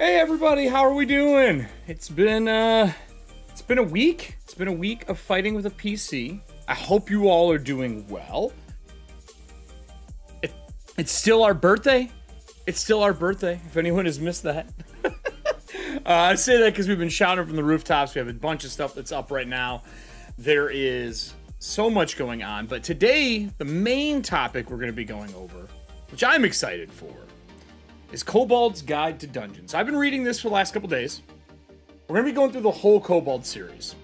Hey everybody, how are we doing? It's been a week. It's been a week of fighting with a PC. I hope you all are doing well. It's still our birthday. It's still our birthday, if anyone has missed that. I say that because we've been shouting from the rooftops. We have a bunch of stuff that's up right now. There is so much going on, but today, the main topic we're going to be going over, which I'm excited for, is Kobold's Guide to Dungeons. I've been reading this for the last couple days. We're going to be going through the whole Kobold series.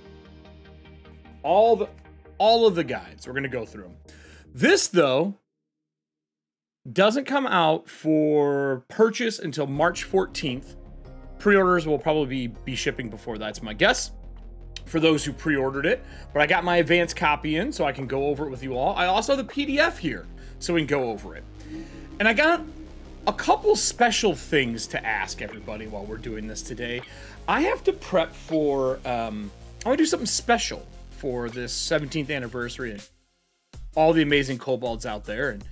All of the guides. We're going to go through them. This, though, doesn't come out for purchase until March 14th. Pre-orders will probably be shipping before that's my guess, for those who pre-ordered it. But I got my advanced copy in, so I can go over it with you all. I also have the PDF here, so we can go over it. And I got a couple special things to ask everybody while we're doing this today. I have to prep for, I want to do something special for this 17th anniversary and all the amazing kobolds out there. And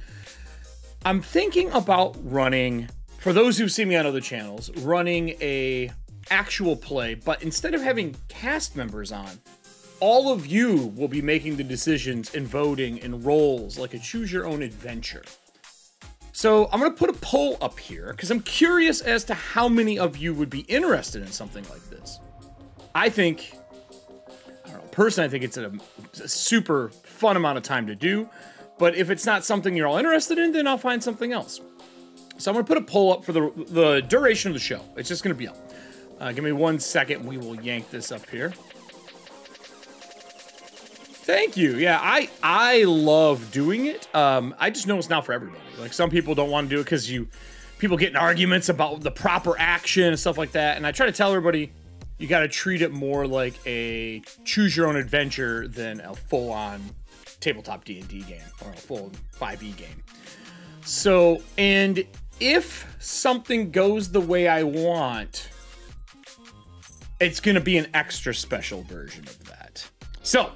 I'm thinking about running, for those who've seen me on other channels, running a actual play, but instead of having cast members on, all of you will be making the decisions and voting in roles like a choose your own adventure. So I'm going to put a poll up here because I'm curious as to how many of you would be interested in something like this. I don't know, personally, I think it's a super fun amount of time to do, but if it's not something you're all interested in, then I'll find something else. So I'm going to put a poll up for the duration of the show. It's just going to be up. Give me 1 second. We will yank this up here. Thank you. Yeah, I love doing it. I just know it's not for everybody. Like, some people don't want to do it because people get in arguments about the proper action and stuff like that. And I try to tell everybody, you got to treat it more like a choose your own adventure than a full-on tabletop D&D game or a full 5e game. So, and if something goes the way I want, it's going to be an extra special version of that. So,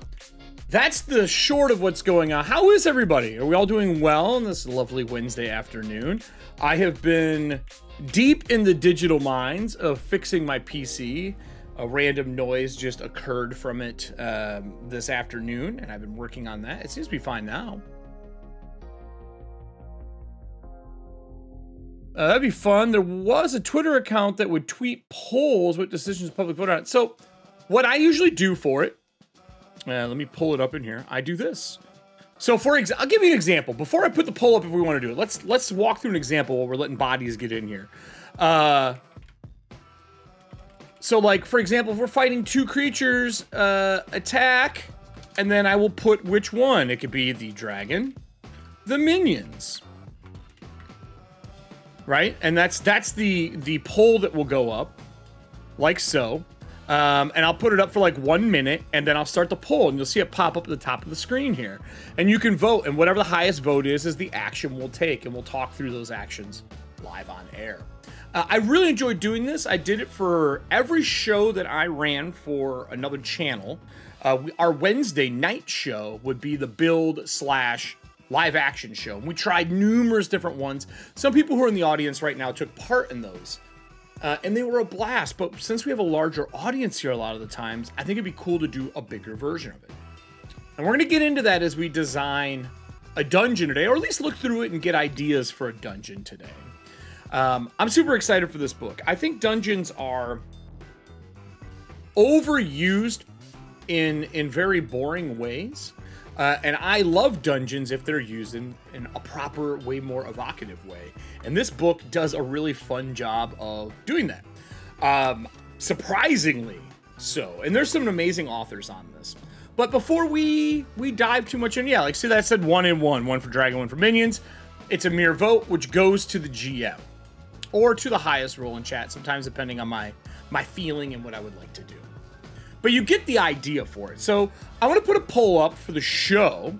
that's the short of what's going on. How is everybody? Are we all doing well on this lovely Wednesday afternoon? I have been deep in the digital mines of fixing my PC. A random noise just occurred from it this afternoon, and I've been working on that. It seems to be fine now. That'd be fun. There was a Twitter account that would tweet polls with decisions public vote on it. So what I usually do for it, let me pull it up in here. I do this. So I'll give you an example. Before I put the poll up, if we want to do it, let's walk through an example while we're letting bodies get in here. So like, for example, if we're fighting two creatures, attack, and then I will put which one. It could be the dragon, the minions, right? And that's the poll that will go up, like so. And I'll put it up for like 1 minute, and then I'll start the poll, and you'll see it pop up at the top of the screen here. And you can vote, and whatever the highest vote is the action we'll take, and we'll talk through those actions live on air. I really enjoyed doing this. I did it for every show that I ran for another channel. Our Wednesday night show would be the build/live action show. And we tried numerous different ones. Some people who are in the audience right now took part in those. And they were a blast, but since we have a larger audience here a lot of the times, I think it'd be cool to do a bigger version of it. And we're going to get into that as we design a dungeon today, or at least look through it and get ideas for a dungeon today. I'm super excited for this book. I think dungeons are overused in very boring ways. And I love dungeons if they're used in a proper, way more evocative way. And this book does a really fun job of doing that. Surprisingly so. And there's some amazing authors on this. But before we dive too much in, yeah, like see that said 1 and 1. 1 for dragon, 1 for minions. It's a mere vote, which goes to the GM. Or to the highest role in chat, sometimes depending on my feeling and what I would like to do. But you get the idea for it. So I want to put a poll up for the show.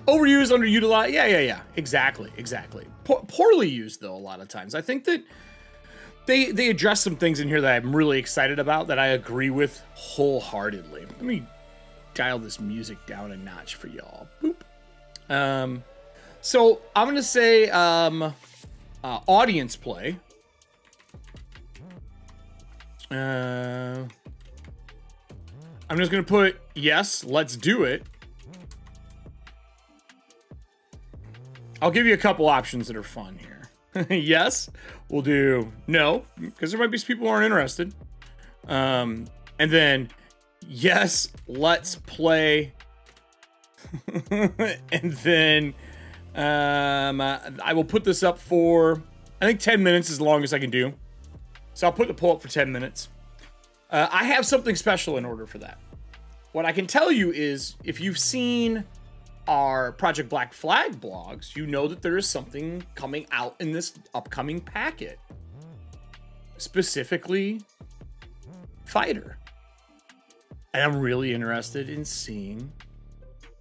Overused, underutilized. Yeah. Exactly. Poorly used, though, a lot of times. I think that they address some things in here that I'm really excited about, that I agree with wholeheartedly. Let me dial this music down a notch for y'all. Boop. So I'm going to say audience play. I'm just going to put, yes, let's do it. I'll give you a couple options that are fun here. Yes, we'll do no, because there might be some people who aren't interested. And then, yes, let's play. And then I will put this up for, I think 10 minutes is the longest I can do. So I'll put the poll up for 10 minutes. I have something special in order for that. What I can tell you is, if you've seen our Project Black Flag blogs, you know that there is something coming out in this upcoming packet. Specifically, Fighter. And I'm really interested in seeing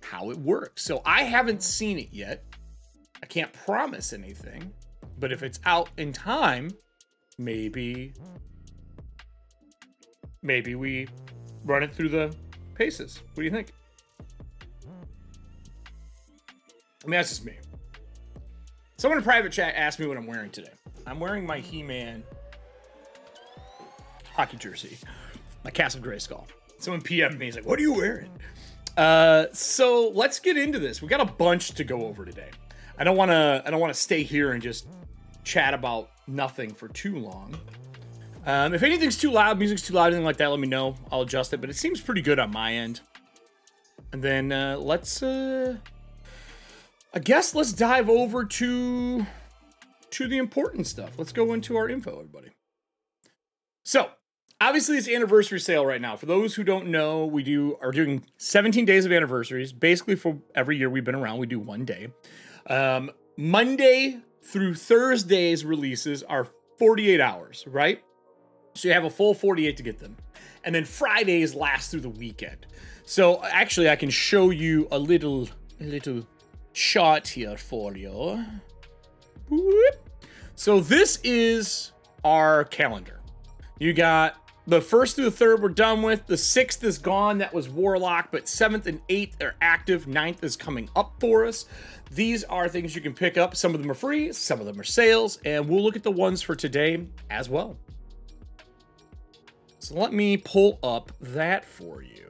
how it works. So I haven't seen it yet. I can't promise anything. But if it's out in time, maybe we run it through the paces. What do you think? I mean, that's just me. Someone in private chat asked me what I'm wearing today. I'm wearing my He-Man hockey jersey, my Castle Grayskull. Someone PM'd me. He's like, "What are you wearing?" So let's get into this. We got a bunch to go over today. I don't want to stay here and just chat about nothing for too long. If anything's too loud, music's too loud, anything like that, let me know. I'll adjust it, but it seems pretty good on my end. And then let's dive over to the important stuff. Let's go into our info, everybody. So, obviously, it's anniversary sale right now. For those who don't know, we are doing 17 days of anniversaries. Basically, for every year we've been around, we do one day. Monday through Thursday's releases are 48 hours, right? So you have a full 48 to get them. And then Fridays last through the weekend. So actually, I can show you a little chart here for you. So this is our calendar. You got the 1st through the 3rd we're done with. The 6th is gone. That was Warlock. But 7th and 8th are active. 9th is coming up for us. These are things you can pick up. Some of them are free. Some of them are sales. And we'll look at the ones for today as well. So let me pull up that for you.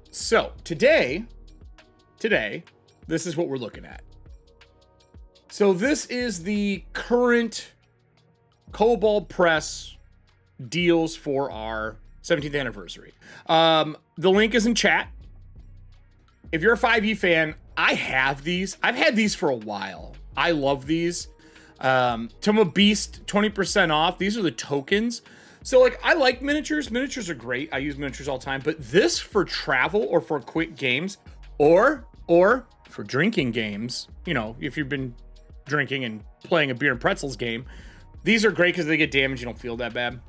So today, this is what we're looking at. So this is the current Kobold press deals for our 17th anniversary. The link is in chat. If you're a 5e fan, I have these. I've had these for a while. I love these. Tome Beast, 20% off. These are the tokens. So, like, I like miniatures. Miniatures are great. I use miniatures all the time. But this for travel or for quick games or for drinking games, you know, if you've been drinking and playing a beer and pretzels game, these are great because they get damaged. You don't feel that bad.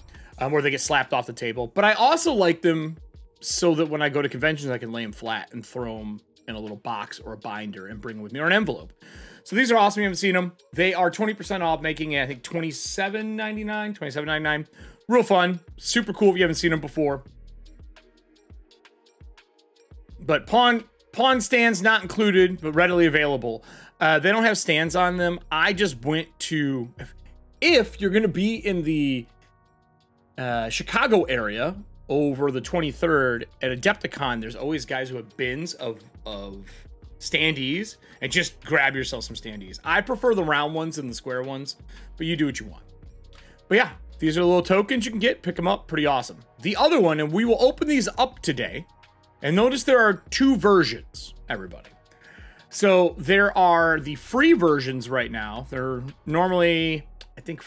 Or they get slapped off the table. But I also like them so that when I go to conventions, I can lay them flat and throw them in a little box or a binder and bring them with me, or an envelope. So these are awesome. You haven't seen them. They are 20% off, making it, I think, $27.99, $27.99. Real fun. Super cool if you haven't seen them before. But pawn stands not included, but readily available. They don't have stands on them. I just went to... If you're going to be in the Chicago area over the 23rd at Adepticon, there's always guys who have bins of standees, and just grab yourself some standees. I prefer the round ones than the square ones, but you do what you want. But yeah, these are the little tokens you can get. Pick them up. Pretty awesome. The other one, and we will open these up today, and notice there are 2 versions, everybody. So there are the free versions right now. They're normally, I think,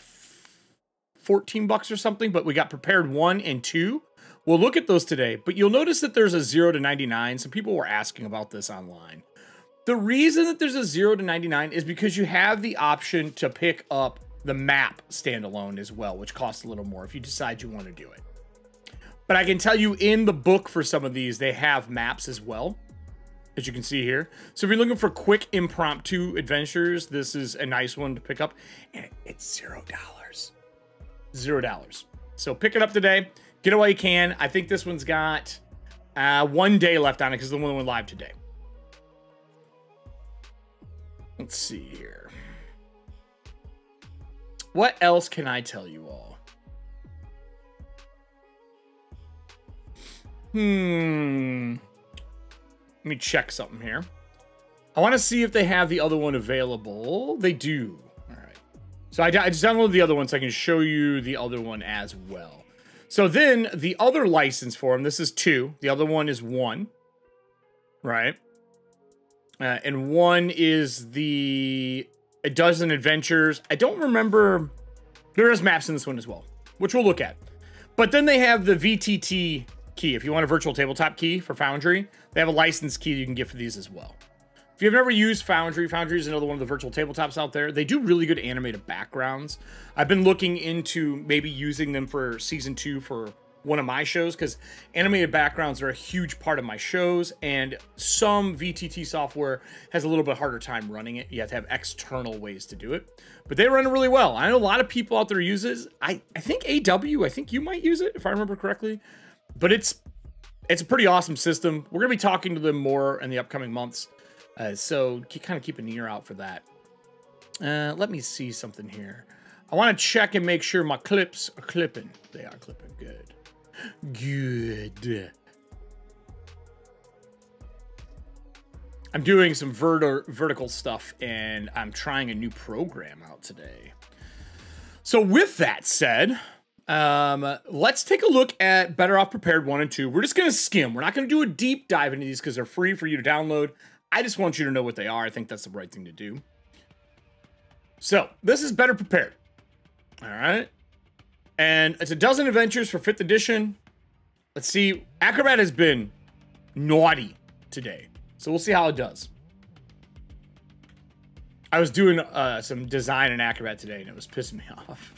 $14 or something, but we got prepared 1 and 2. We'll look at those today, but you'll notice that there's a 0 to 99. Some people were asking about this online. The reason that there's a 0 to 99 is because you have the option to pick up the map standalone as well, which costs a little more if you decide you want to do it. But I can tell you in the book for some of these, they have maps as well, as you can see here. So if you're looking for quick impromptu adventures, this is a nice one to pick up. And it's $0. $0. So pick it up today. Get it while you can. I think this one's got 1 day left on it because the one that went live today. Let's see here. What else can I tell you all? Let me check something here. I want to see if they have the other one available. They do. All right. So I just downloaded the other one so I can show you the other one as well. So then the other license for them, this is 2. The other one is 1. Right. And 1 is the A Dozen Adventures. I don't remember. There is maps in this one as well, which we'll look at. But then they have the VTT key. If you want a virtual tabletop key for Foundry, they have a license key you can get for these as well. If you've never used Foundry, Foundry is another one of the virtual tabletops out there. They do really good animated backgrounds. I've been looking into maybe using them for season 2 for one of my shows, because animated backgrounds are a huge part of my shows, and some VTT software has a little bit harder time running it. You have to have external ways to do it, but they run it really well. I know a lot of people out there use it. I think AW, I think you might use it if I remember correctly, but it's a pretty awesome system. We're gonna be talking to them more in the upcoming months, so kind of keep an ear out for that. Let me see something here. I want to check and make sure my clips are clipping. They are clipping. Good. Good. I'm doing some vertical stuff, and I'm trying a new program out today. So with that said, let's take a look at Better Off Prepared 1 and 2. We're just going to skim. We're not going to do a deep dive into these because they're free for you to download. I just want you to know what they are. I think that's the right thing to do. So this is Better Prepared. All right. And it's A Dozen Adventures for 5th edition. Let's see. Acrobat has been naughty today, so we'll see how it does. I was doing some design in Acrobat today, and it was pissing me off.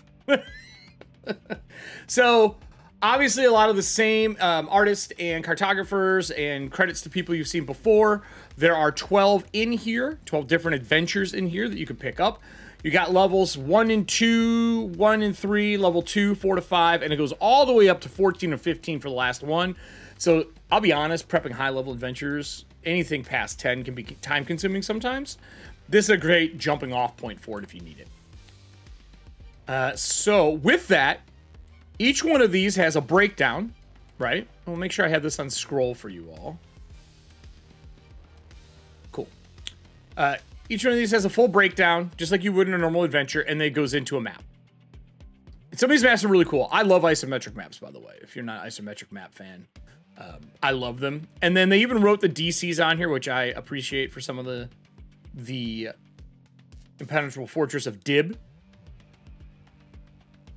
So, obviously, a lot of the same artists and cartographers, and credits to people you've seen before. There are 12 in here, 12 different adventures in here that you can pick up. You got levels 1 and 2, 1 and 3, level 2, 4 to 5, and it goes all the way up to 14 or 15 for the last one. So I'll be honest, prepping high-level adventures, anything past 10 can be time-consuming sometimes. This is a great jumping-off point for it if you need it. So with that, each one of these has a breakdown, right? I'll make sure I have this on scroll for you all. Cool. Each one of these has a full breakdown, just like you would in a normal adventure, and then it goes into a map. And some of these maps are really cool. I love isometric maps, by the way. If you're not an isometric map fan, I love them. And then they even wrote the DCs on here, which I appreciate for some of the Impenetrable Fortress of Dib.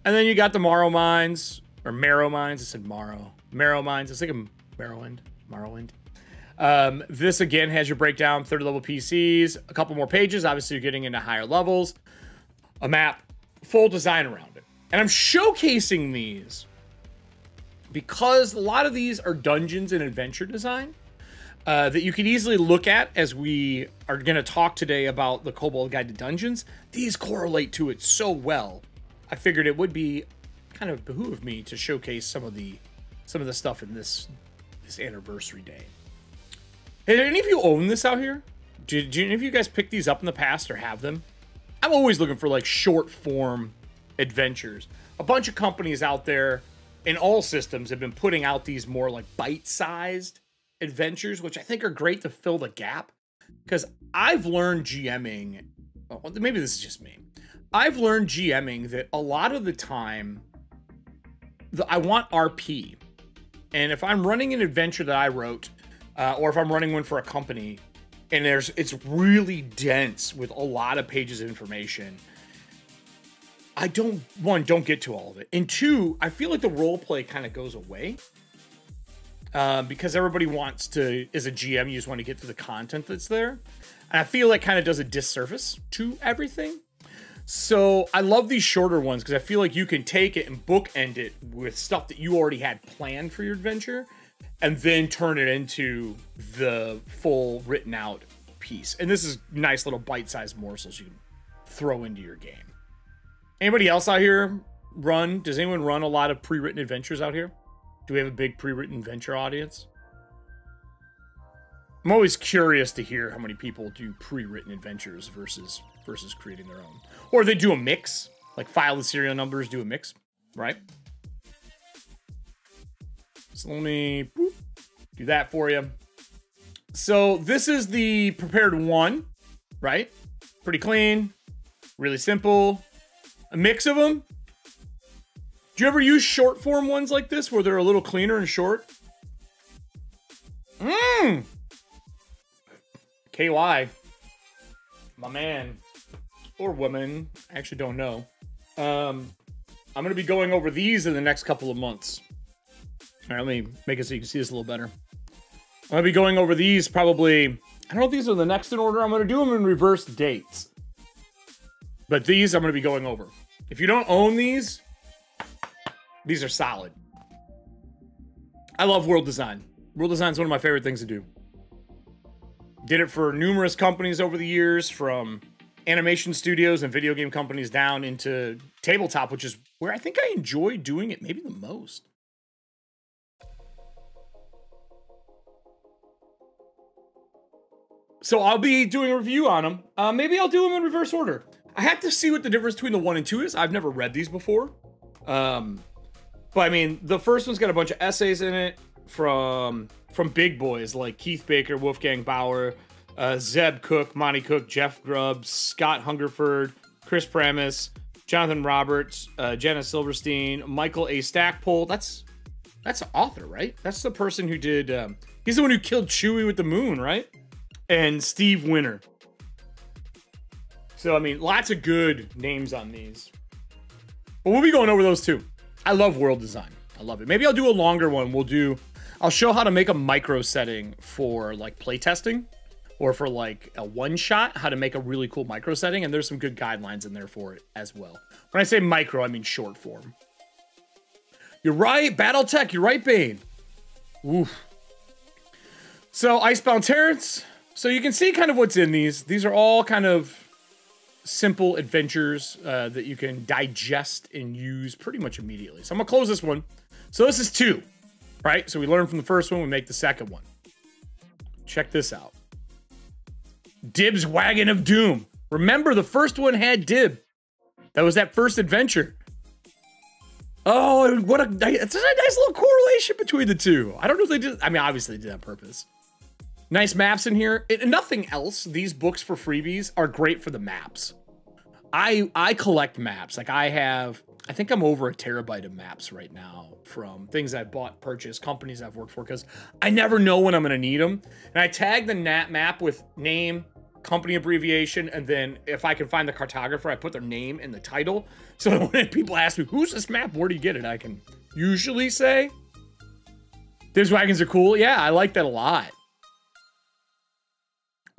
And then you got the Marrow Mines, or Marrow Mines. I said Marrow. Marrow Mines. It's like a Morrowind. Morrowind. This again has your breakdown, 3rd level PCs, a couple more pages. Obviously, you're getting into higher levels, a map, full design around it. And I'm showcasing these because a lot of these are dungeons and adventure design that you can easily look at as we are going to talk today about the Kobold Guide to Dungeons. These correlate to it so well. I figured it would be kind of behoove me to showcase some of the stuff in this anniversary day. Hey, do any of you own this out here? Do any of you guys pick these up in the past or have them? I'm always looking for like short form adventures. A bunch of companies out there in all systems have been putting out these more like bite-sized adventures, which I think are great to fill the gap. Because I've learned GMing, well, maybe this is just me. I've learned GMing that a lot of the time, I want RP. And if I'm running an adventure that I wrote, or if I'm running one for a company, and it's really dense with a lot of pages of information, I don't get to all of it. And 2, I feel like the role play kind of goes away. Because everybody wants to, as a GM, you just want to get to the content that's there. And I feel like kind of does a disservice to everything. So I love these shorter ones because I feel like you can take it and bookend it with stuff that you already had planned for your adventure, and then turn it into the full written out piece. And this is nice little bite-sized morsels you can throw into your game. Anybody else out here does anyone run a lot of pre-written adventures out here? Do we have a big pre-written adventure audience? I'm always curious to hear how many people do pre-written adventures versus creating their own. Or they do a mix. like file the serial numbers, do a mix, right? So let me do that for you. So this is the prepared one, right? Pretty clean, really simple. A mix of them. Do you ever use short form ones like this where they're a little cleaner and short? KY. My man. Or woman. I actually don't know. I'm going to be going over these in the next couple of months. All right, let me make it so you can see this a little better. I'm going to be going over these probably... I don't know if these are the next in order. I'm going to do them in reverse dates. But these I'm going to be going over. If you don't own these are solid. I love world design. World design is one of my favorite things to do. Did it for numerous companies over the years, from animation studios and video game companies down into tabletop, which is where I think I enjoy doing it maybe the most. So I'll be doing a review on them. Maybe I'll do them in reverse order. I have to see what the difference between the 1 and 2 is. I've never read these before. But I mean, the first one's got a bunch of essays in it from big boys like Keith Baker, Wolfgang Bauer, Zeb Cook, Monty Cook, Jeff Grubbs, Scott Hungerford, Chris Pramis, Jonathan Roberts, Jenna Silverstein, Michael A. Stackpole. That's the author, right? That's the person who did... he's the one who killed Chewie with the moon, right? And Steve Winter. So, I mean, lots of good names on these. But we'll be going over those too. I love world design. I love it. Maybe I'll do a longer one. I'll show how to make a micro setting for like playtesting, or for like a one-shot, how to make a really cool micro setting. And there's some good guidelines in there for it as well. When I say micro, I mean short form. You're right, Battletech. You're right, Bane. Oof. So, Icebound Terrence. So you can see kind of what's in these. These are all kind of simple adventures that you can digest and use pretty much immediately. So I'm gonna close this one. So this is 2, right? So we learn from the first one, we make the second one. Check this out. Dib's Wagon of Doom. Remember, the first one had Dib. That was that first adventure. Oh, it's a nice little correlation between the two. I don't know if they did. I mean, obviously they did that on purpose. Nice maps in here. Nothing else. These books for freebies are great for the maps. I collect maps. Like I think I'm over 1 terabyte of maps right now from things I've bought, purchased, companies I've worked for, because I never know when I'm going to need them. And I tag the map with name, company abbreviation, and then if I can find the cartographer, I put their name in the title. So when people ask me, who's this map? Where do you get it? I can usually say, Dib's Wagons are cool. Yeah, I like that a lot.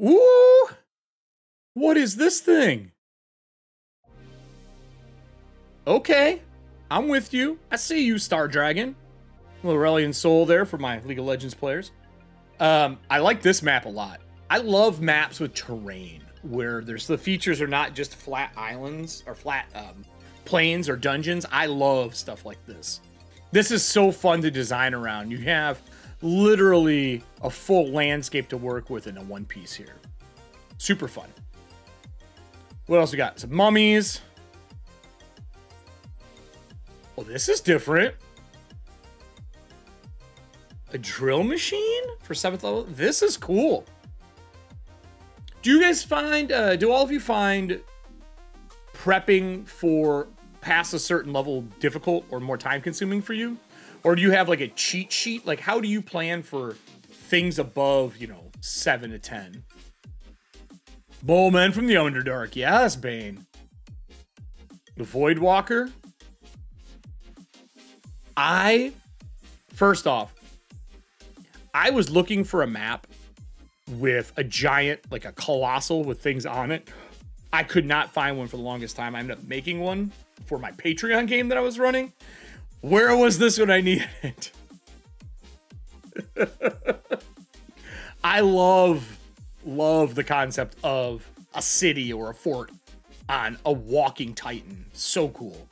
Ooh! What is this thing? Okay, I'm with you. I see you, Star Dragon. Lorelian Soul there for my League of Legends players. I like this map a lot. I love maps with terrain, where the features are not just flat islands or flat plains or dungeons. I love stuff like this. This is so fun to design around. You have literally a full landscape to work with in a one piece here. Super fun. What else we got? Some mummies. Oh, this is different. A drill machine for 7th level. This is cool. Do you guys find, do all of you find prepping for past a certain level difficult or more time consuming for you? Or do you have like a cheat sheet? Like, how do you plan for things above, 7 to 10? Bowman from the Underdark. Yes, Bane. The Voidwalker. First off, I was looking for a map with a giant, like a colossal with things on it. I could not find one for the longest time. I ended up making one for my Patreon game that I was running. Where was this when I needed it? I love the concept of a city or a fort on a walking titan. So cool.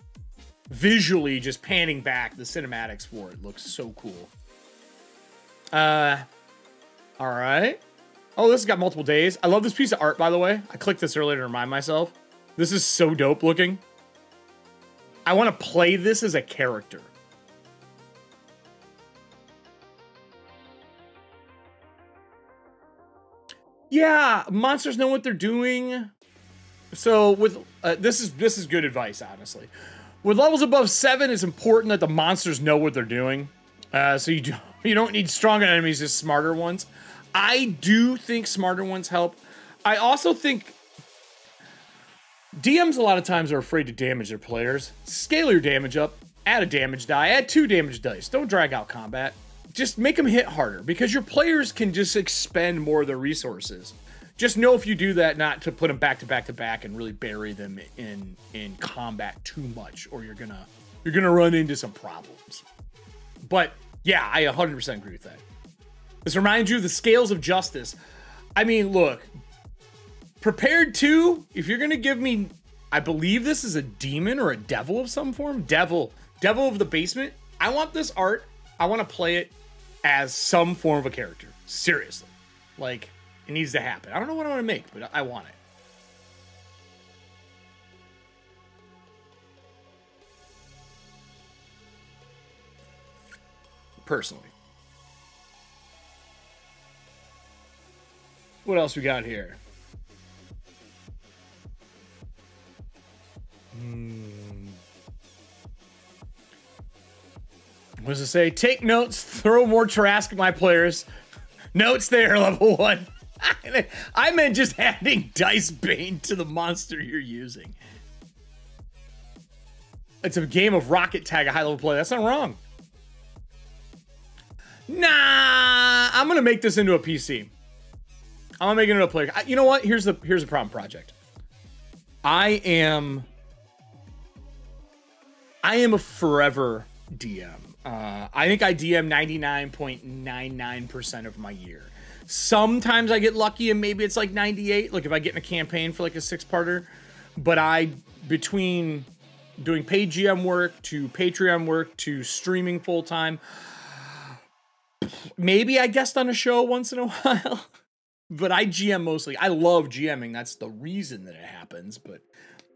Visually, just panning back, the cinematics for it looks so cool. All right. Oh, this has got multiple days. I love this piece of art, by the way. I clicked this earlier to remind myself. This is so dope looking. I want to play this as a character. Yeah, monsters know what they're doing. So with this is good advice, honestly. With levels above 7, it's important that the monsters know what they're doing. So you don't need stronger enemies, just smarter ones. I do think smarter ones help. I also think DMs a lot of times are afraid to damage their players. Scale your damage up. Add a damage die. Add 2 damage dice. Don't drag out combat. Just make them hit harder, because your players can just expend more of their resources. Just know if you do that, not to put them back to back to back and really bury them in combat too much, or you're gonna run into some problems. But yeah, I 100% agree with that. This reminds you of the scales of justice. I mean, look, prepared to, if you're gonna give me, I believe this is a demon or a devil of some form, devil of the basement. I want this art. I want to play it as some form of a character. Seriously. Like, it needs to happen. I don't know what I want to make, but I want it. Personally. What else we got here? What does it say? Take notes, throw more Trask at my players. Notes there, level 1. I meant just adding Dice Bane to the monster you're using. It's a game of rocket tag, a high level play. That's not wrong. Nah, I'm gonna make this into a PC. I'm gonna make it into a player. You know what? Here's the problem, project. I am a forever DM. I think I DM 99.99% of my year. Sometimes I get lucky and maybe it's like 98, like if I get in a campaign for like a 6-parter. But between doing paid GM work to Patreon work to streaming full time, maybe I guest on a show once in a while. But I GM mostly. I love GMing. That's the reason that it happens. But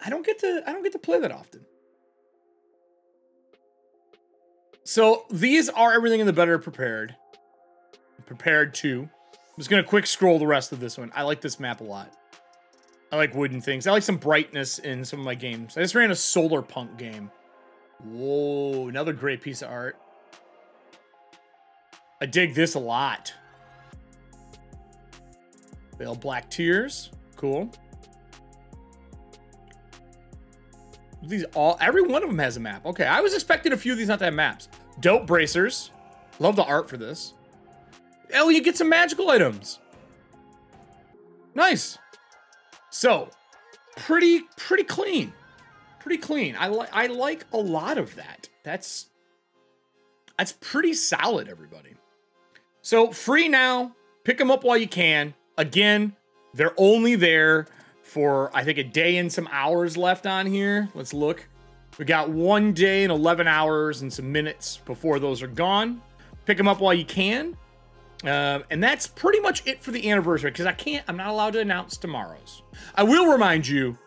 I don't get to play that often. So these are everything in the better prepared. Prepared to. I'm just gonna quick scroll the rest of this one. I like this map a lot. I like wooden things. I like some brightness in some of my games. I just ran a solar punk game. Whoa, another great piece of art. I dig this a lot. Veil Black Tears. Cool. Every one of them has a map. Okay, I was expecting a few of these not to have maps. Dope bracers. Love the art for this. Oh, you get some magical items. Nice. So, pretty clean. Pretty clean. I like a lot of that. That's pretty solid, everybody. So, free now. Pick them up while you can. Again, they're only there for, I think, a day and some hours left on here. Let's look. We got 1 day and 11 hours and some minutes before those are gone. Pick them up while you can. And that's pretty much it for the anniversary, because I'm not allowed to announce tomorrow's. I will remind you,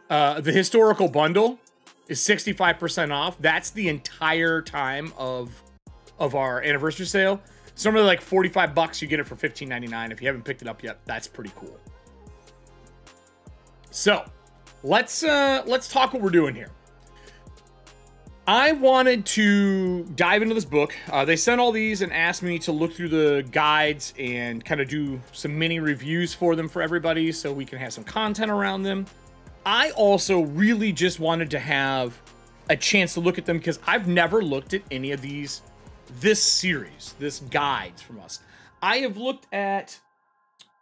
the historical bundle is 65% off. That's the entire time of our anniversary sale. It's normally like $45. You get it for $15.99. If you haven't picked it up yet, that's pretty cool. So let's talk what we're doing here. I wanted to dive into this book. They sent all these and asked me to look through the guides and kind of do some mini reviews for them for everybody so we can have some content around them. I also really just wanted to have a chance to look at them because I've never looked at any of this series, this guides from us. I have looked at,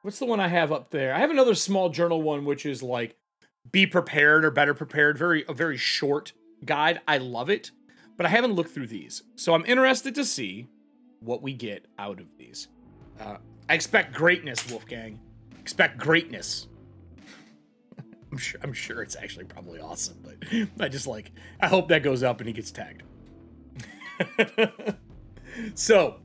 what's the one I have up there? I have another small journal one, which is like Be Prepared or Better Prepared, a very short guide. I love it, but I haven't looked through these. So I'm interested to see what we get out of these. I expect greatness, Wolfgang. Expect greatness. I'm sure it's actually probably awesome, but I hope that goes up and he gets tagged. So,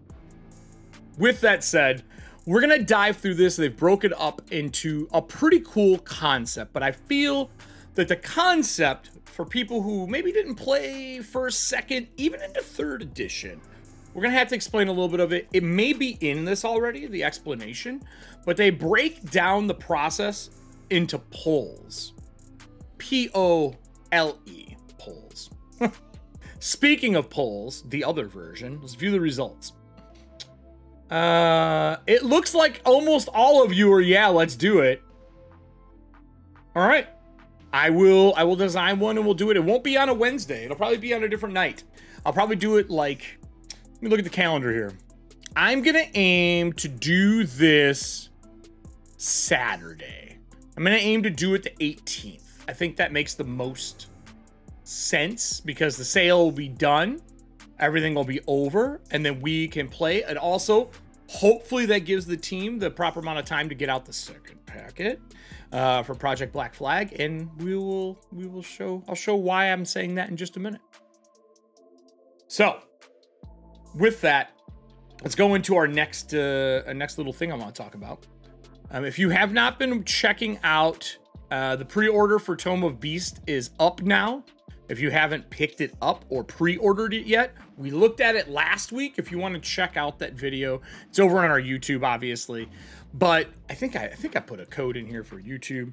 with that said, we're going to dive through this. They've broken up into a pretty cool concept, but I feel that the concept for people who maybe didn't play first, second, even into third edition, we're going to have to explain a little bit of it. It may be in this already, the explanation, but they break down the process into polls. P-O-L-E, polls. Speaking of polls, the other version, let's view the results. It looks like almost all of you are, yeah, let's do it. All right. I will design one and we'll do it. It won't be on a Wednesday. It'll probably be on a different night. I'll probably do it like, let me look at the calendar here. I'm going to aim to do this Saturday. I'm going to aim to do it the 18th. I think that makes the most sense because the sale will be done. Everything will be over and then we can play. And also, hopefully that gives the team the proper amount of time to get out the second packet for Project Black Flag. And I'll show why I'm saying that in just a minute. So with that, let's go into our next little thing I want to talk about. If you have not been checking out the pre-order for Tome of Beast is up now. If you haven't picked it up or pre-ordered it yet, we looked at it last week. If you want to check out that video, it's over on our YouTube, obviously. But I think I put a code in here for YouTube.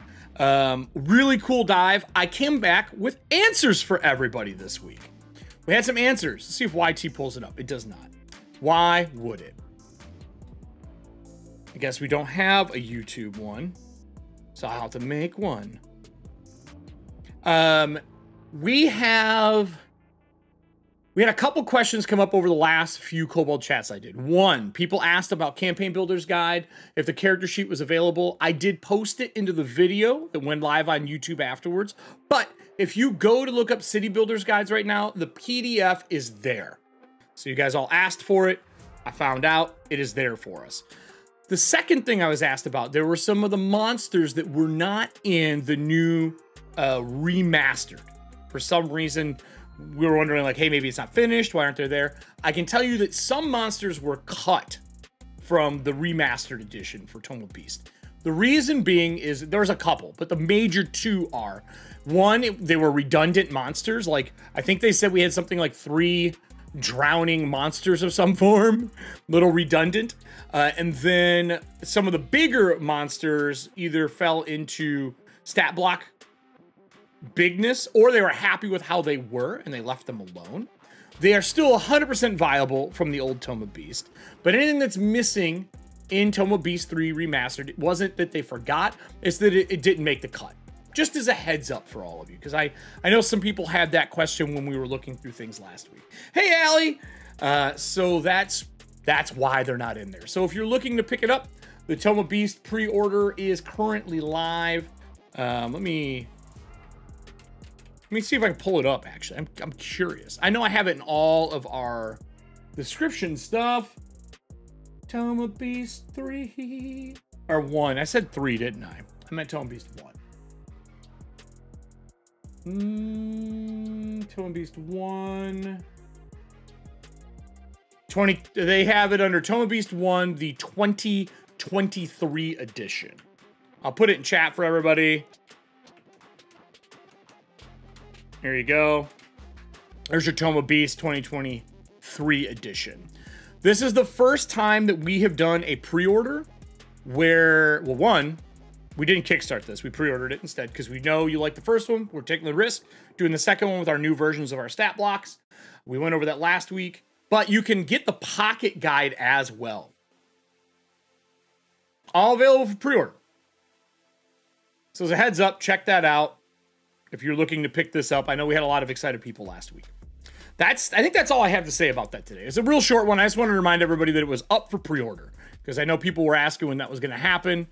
Really cool dive. I came back with answers for everybody this week. We had some answers. Let's see if YT pulls it up. It does not. Why would it? I guess we don't have a YouTube one, so I'll have to make one. We had a couple questions come up over the last few Kobold chats I did. One, people asked about Campaign Builder's Guide, if the character sheet was available. I did post it into the video that went live on YouTube afterwards. But if you go to look up City Builders Guides right now, the PDF is there. So you guys all asked for it. I found out it is there for us. The second thing I was asked about, there were some of the monsters that were not in the new remastered. For some reason, we were wondering like, hey, maybe it's not finished. Why aren't they there? I can tell you that some monsters were cut from the remastered edition for Tome of Beast. The reason being is there's a couple, but the major two are, one, they were redundant monsters. Like, I think they said we had something like 3 drowning monsters of some form, little redundant. And then some of the bigger monsters either fell into stat block bigness, or they were happy with how they were and they left them alone. They are still 100% viable from the old Tome of Beast, but anything that's missing in Tome of Beast 3 Remastered, it wasn't that they forgot, it's that it didn't make the cut. Just as a heads up for all of you, because I know some people had that question when we were looking through things last week. Hey, Allie! So that's why they're not in there. So if you're looking to pick it up, the Tome of Beast pre-order is currently live. Let me see if I can pull it up, actually. I'm curious. I know I have it in all of our description stuff. Tome of Beast 3. Or 1. I said 3, didn't I? I meant Tome of Beast 1. Tome of Beast 1. They have it under Tome of Beast 1, the 2023 edition. I'll put it in chat for everybody. Here you go. There's your Tome of Beast 2023 edition. This is the first time that we have done a pre-order where, well, one, we didn't kickstart this. We pre-ordered it instead because we know you like the first one. We're taking the risk doing the second one with our new versions of our stat blocks. We went over that last week, but you can get the pocket guide as well. All available for pre-order. So as a heads up, check that out. If you're looking to pick this up, I know we had a lot of excited people last week. I think that's all I have to say about that today. It's a real short one. I just wanted to remind everybody that it was up for pre-order because I know people were asking when that was going to happen.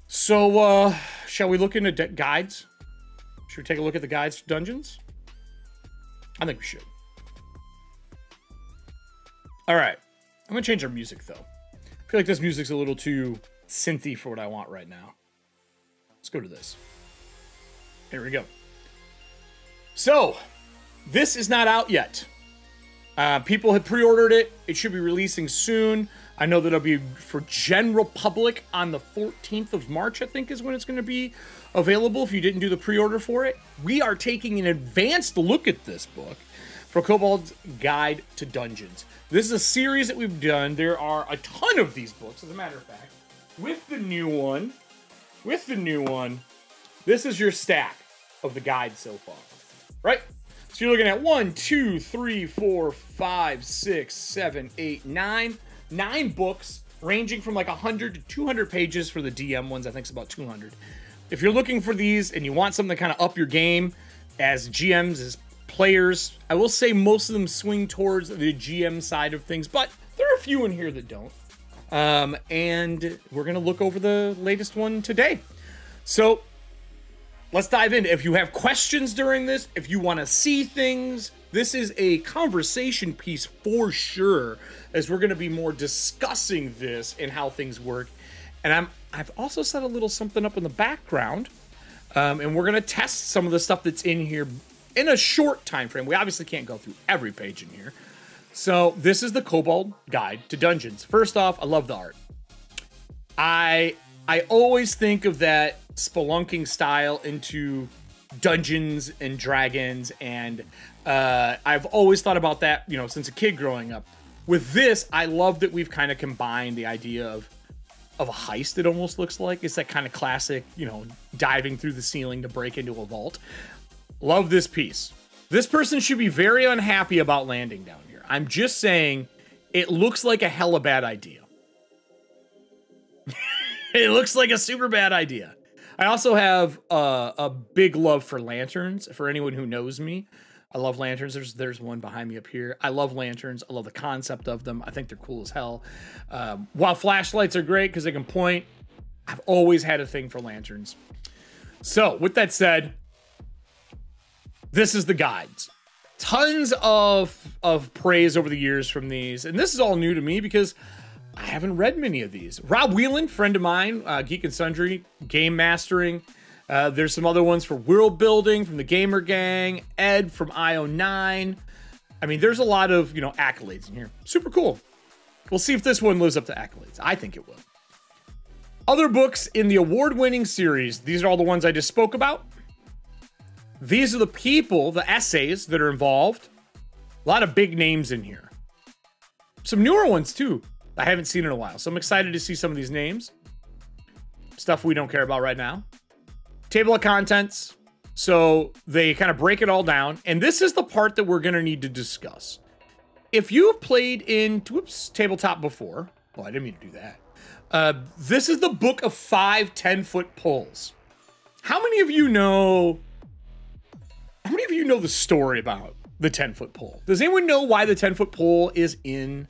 So, shall we look into guides? Should we take a look at the guides for dungeons? I think we should. All right. I'm going to change our music, though. I feel like this music's a little too synthy for what I want right now. Let's go to this. Here we go. So, this is not out yet. People have pre-ordered it. It should be releasing soon. I know that it'll be for general public on the 14th of March, I think is when it's going to be available if you didn't do the pre-order for it. We are taking an advanced look at this book for Kobold's Guide to Dungeons. This is a series that we've done. There are a ton of these books, as a matter of fact. With the new one, this is your stack of the guide so far, right? So you're looking at 1, 2, 3, 4, 5, 6, 7, 8, 9. 9 books ranging from like 100 to 200 pages for the DM ones. I think it's about 200. If you're looking for these and you want something to kind of up your game as GMs, as players, I will say most of them swing towards the GM side of things, but there are a few in here that don't. And we're going to look over the latest one today. So let's dive in. If you have questions during this, if you want to see things, this is a conversation piece for sure, as we're going to be more discussing this and how things work. And I've also set a little something up in the background, and we're going to test some of the stuff that's in here in a short time frame. We obviously can't go through every page in here. So this is the Kobold Guide to Dungeons. First off, I love the art. I always think of that spelunking style into Dungeons and Dragons, and I've always thought about that, you know, since a kid growing up. With this, I love that we've kind of combined the idea of a heist. It almost looks like it's that kind of classic, you know, diving through the ceiling to break into a vault. Love this piece. This person should be very unhappy about landing down here. I'm just saying, it looks like a hella bad idea. It looks like a super bad idea. I also have a big love for lanterns. For anyone who knows me, I love lanterns. There's one behind me up here. I love lanterns. I love the concept of them. I think they're cool as hell. While flashlights are great because they can point, I've always had a thing for lanterns. So with that said, this is the guides. Tons of praise over the years from these. And this is all new to me because I haven't read many of these. Rob Whelan, friend of mine, Geek and Sundry, game mastering. There's some other ones for world building from the Gamer Gang. Ed from IO9. I mean, there's a lot of, you know, accolades in here. Super cool. We'll see if this one lives up to accolades. I think it will. Other books in the award-winning series. These are all the ones I just spoke about. These are the people, the essays that are involved. A lot of big names in here. Some newer ones, too. I haven't seen in a while, so I'm excited to see some of these names. Stuff we don't care about right now. Table of contents. So they kind of break it all down. And this is the part that we're going to need to discuss. If you've played in tabletop before, well, I didn't mean to do that. This is the book of 5 10-foot poles. How many of you know the story about the 10-foot pole? Does anyone know why the 10-foot pole is in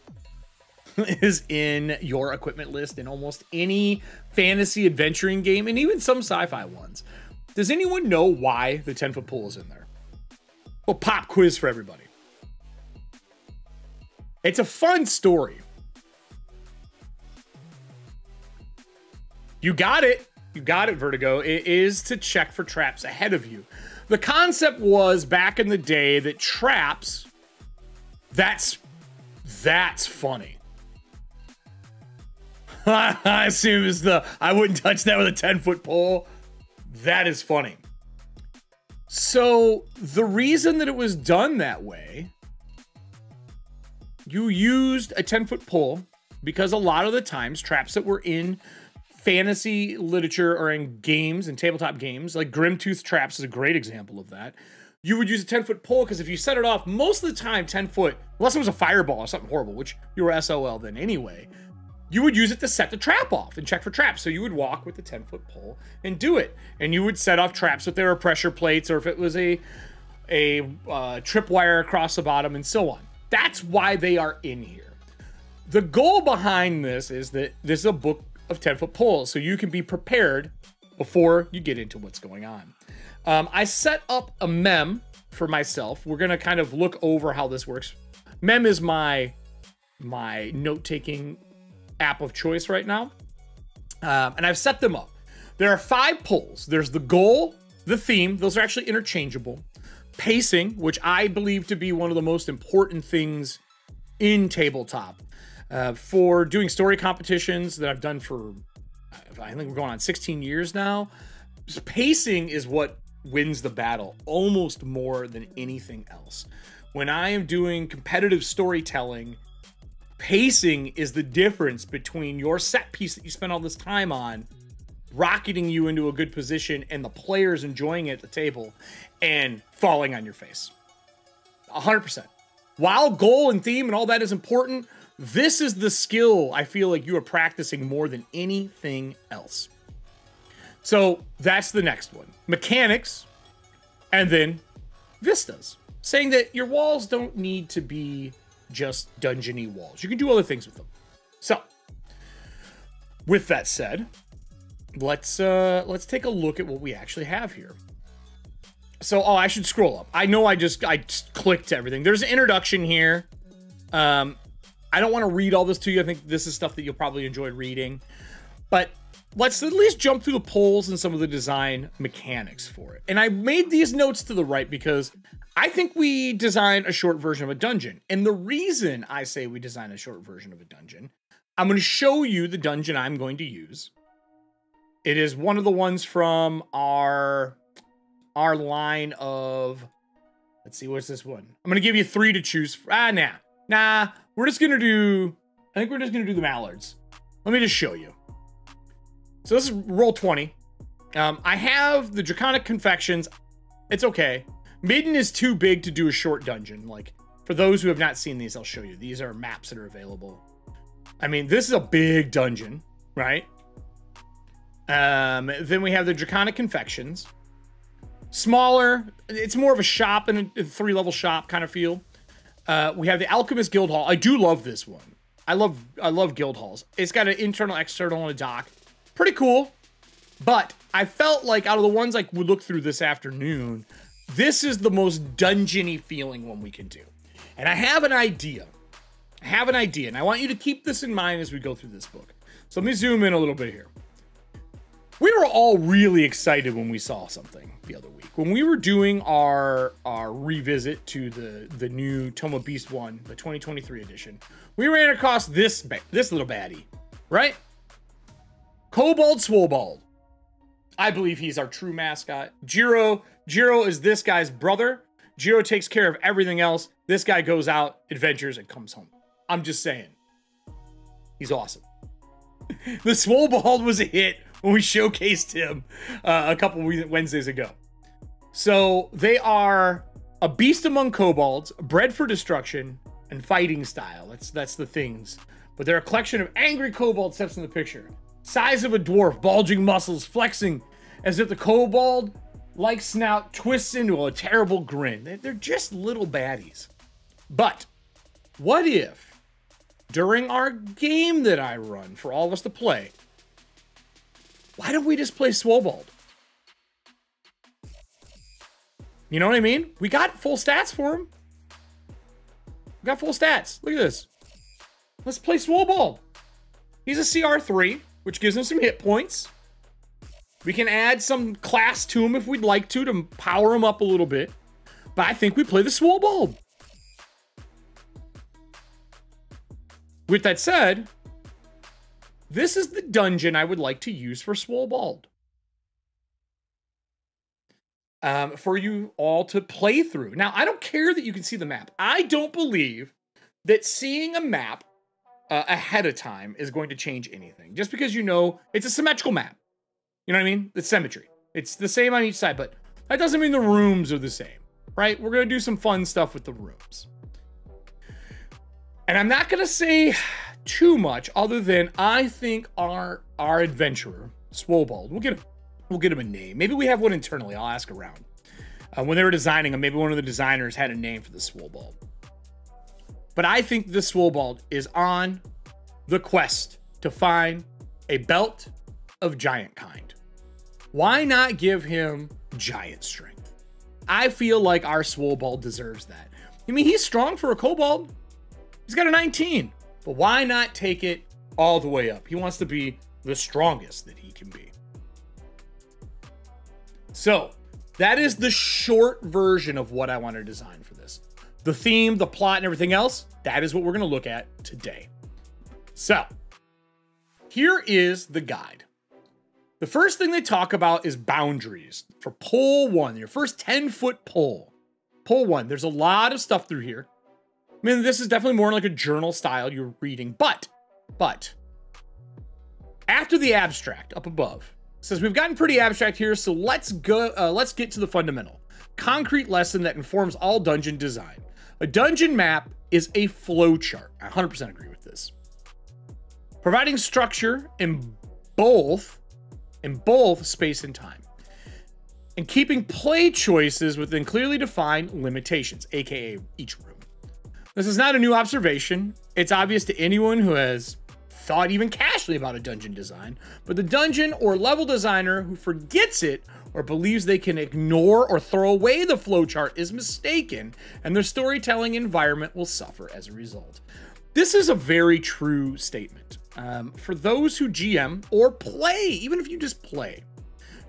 your equipment list in almost any fantasy adventuring game, and even some sci-fi ones? Does anyone know why the 10-foot pole is in there? Well, pop quiz for everybody. It's a fun story. You got it. You got it, Vertigo. It is to check for traps ahead of you. The concept was back in the day that traps, that's funny. I assume it's I wouldn't touch that with a 10-foot pole. That is funny. So the reason that it was done that way, you used a 10-foot pole because a lot of the times traps that were in fantasy literature or in games and tabletop games, like Grimtooth traps is a great example of that. You would use a 10-foot pole because if you set it off, most of the time 10 foot, unless it was a fireball or something horrible, which you were SOL then anyway, you would use it to set the trap off and check for traps. So you would walk with the 10-foot pole and do it. And you would set off traps if there were pressure plates or if it was a tripwire across the bottom and so on. That's why they are in here. The goal behind this is that this is a book of 10-foot poles, so you can be prepared before you get into what's going on. I set up a mem for myself. We're going to kind of look over how this works. Mem is my note-taking app of choice right now. And I've set them up. There are 5 poles. There's the goal, the theme. Those are actually interchangeable. pacing, which I believe to be one of the most important things in tabletop. For doing story competitions that I've done for, I think we're going on 16 years now, pacing is what wins the battle almost more than anything else. When I am doing competitive storytelling, pacing is the difference between your set piece that you spend all this time on rocketing you into a good position and the players enjoying it at the table and falling on your face. 100%. While goal and theme and all that is important, this is the skill I feel like you are practicing more than anything else. So that's the next one. Mechanics, and then vistas. Saying that your walls don't need to be just dungeony walls. You can do other things with them. So, with that said, let's take a look at what we actually have here. So, oh, I should scroll up. I know I just clicked everything. There's an introduction here. I don't want to read all this to you. I think this is stuff that you'll probably enjoy reading. But let's at least jump through the polls and some of the design mechanics for it. And I made these notes to the right because I think we designed a short version of a dungeon. And the reason I say we designed a short version of a dungeon, I'm going to show you the dungeon I'm going to use. It is one of the ones from our line of, let's see, what's this one? I'm going to give you 3 to choose. Nah, we're just going to do, I think we're just going to do the mallards. Let me just show you. So this is roll 20. I have the Draconic Confections. It's okay. Maiden is too big to do a short dungeon. Like, for those who have not seen these, I'll show you. These are maps that are available. I mean, this is a big dungeon, right? Then we have the Draconic Confections. Smaller. It's more of a shop and a 3-level shop kind of feel. We have the Alchemist Guild Hall. I do love this one. I love guild halls. It's got an internal, external, and a dock. Pretty cool. But I felt like out of the ones I would look through this afternoon, this is the most dungeony feeling one we can do. And I have an idea. And I want you to keep this in mind as we go through this book. So let me zoom in a little bit here. We were all really excited when we saw something the other week. When we were doing our revisit to the new Tome of Beast 1, the 2023 edition, we ran across this little baddie, right? Kobold Swobold. I believe he's our true mascot. Jiro is this guy's brother. Jiro takes care of everything else. This guy goes out, adventures, and comes home. I'm just saying. He's awesome. The Swobold was a hit when we showcased him a couple Wednesdays ago. So they are a beast among kobolds, bred for destruction, and fighting style. That's the things. But they're a collection of angry kobold steps in the picture. Size of a dwarf, bulging muscles, flexing as if the kobold-like snout twists into a terrible grin. They're just little baddies. But what if, during our game that I run for all of us to play, why don't we just play Swobold? You know what I mean? We got full stats for him. We got full stats. Look at this. Let's play Swobold. He's a CR3, which gives him some hit points. We can add some class to him if we'd like to power him up a little bit. But I think we play the Swobold. With that said, this is the dungeon I would like to use for Swobold. For you all to play through. Now, I don't care that you can see the map. I don't believe that seeing a map ahead of time is going to change anything. Just because you know it's a symmetrical map. You know what I mean? It's symmetry. It's the same on each side, but that doesn't mean the rooms are the same, right? We're going to do some fun stuff with the rooms. And I'm not going to say too much other than I think our adventurer, Swobold, we'll get him a name. Maybe we have one internally. I'll ask around. When they were designing him, maybe one of the designers had a name for the Swobold. But I think this Swobold is on the quest to find a belt of giant kind. Why not give him giant strength? I feel like our Swobold deserves that. I mean, he's strong for a kobold. He's got a 19. But why not take it all the way up? He wants to be the strongest that he can be. So, That is the short version of what I want to design for this. The theme, the plot, and everything else, that is what we're going to look at today. So, here is the guide. The first thing they talk about is boundaries for pull 1, your first 10-foot pull. Pull 1, there's a lot of stuff through here. I mean, this is definitely more like a journal style you're reading, but after the abstract up above, it says we've gotten pretty abstract here, so let's get to the fundamental. Concrete lesson that informs all dungeon design. A dungeon map is a flowchart. I 100% agree with this. Providing structure in both space and time. And keeping play choices within clearly defined limitations, aka each room. This is not a new observation. It's obvious to anyone who has thought even casually about a dungeon design, but the dungeon or level designer who forgets it or believes they can ignore or throw away the flowchart is mistaken, and their storytelling environment will suffer as a result. This is a very true statement. For those who GM or play, even if you just play,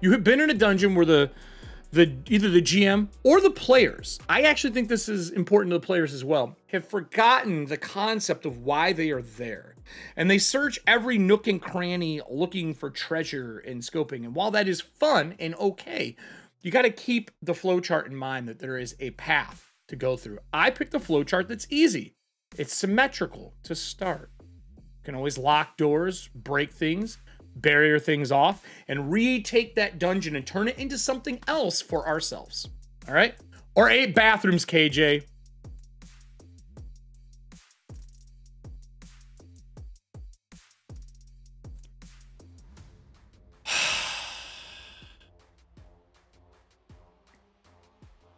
you have been in a dungeon where either the GM or the players, I actually think this is important to the players as well, have forgotten the concept of why they are there. And they search every nook and cranny looking for treasure and scoping. And while that is fun and okay, you got to keep the flowchart in mind that there is a path to go through. I picked a flowchart that's easy. It's symmetrical to start. You can always lock doors, break things, barrier things off, and retake that dungeon and turn it into something else for ourselves. All right? Or 8 bathrooms, KJ.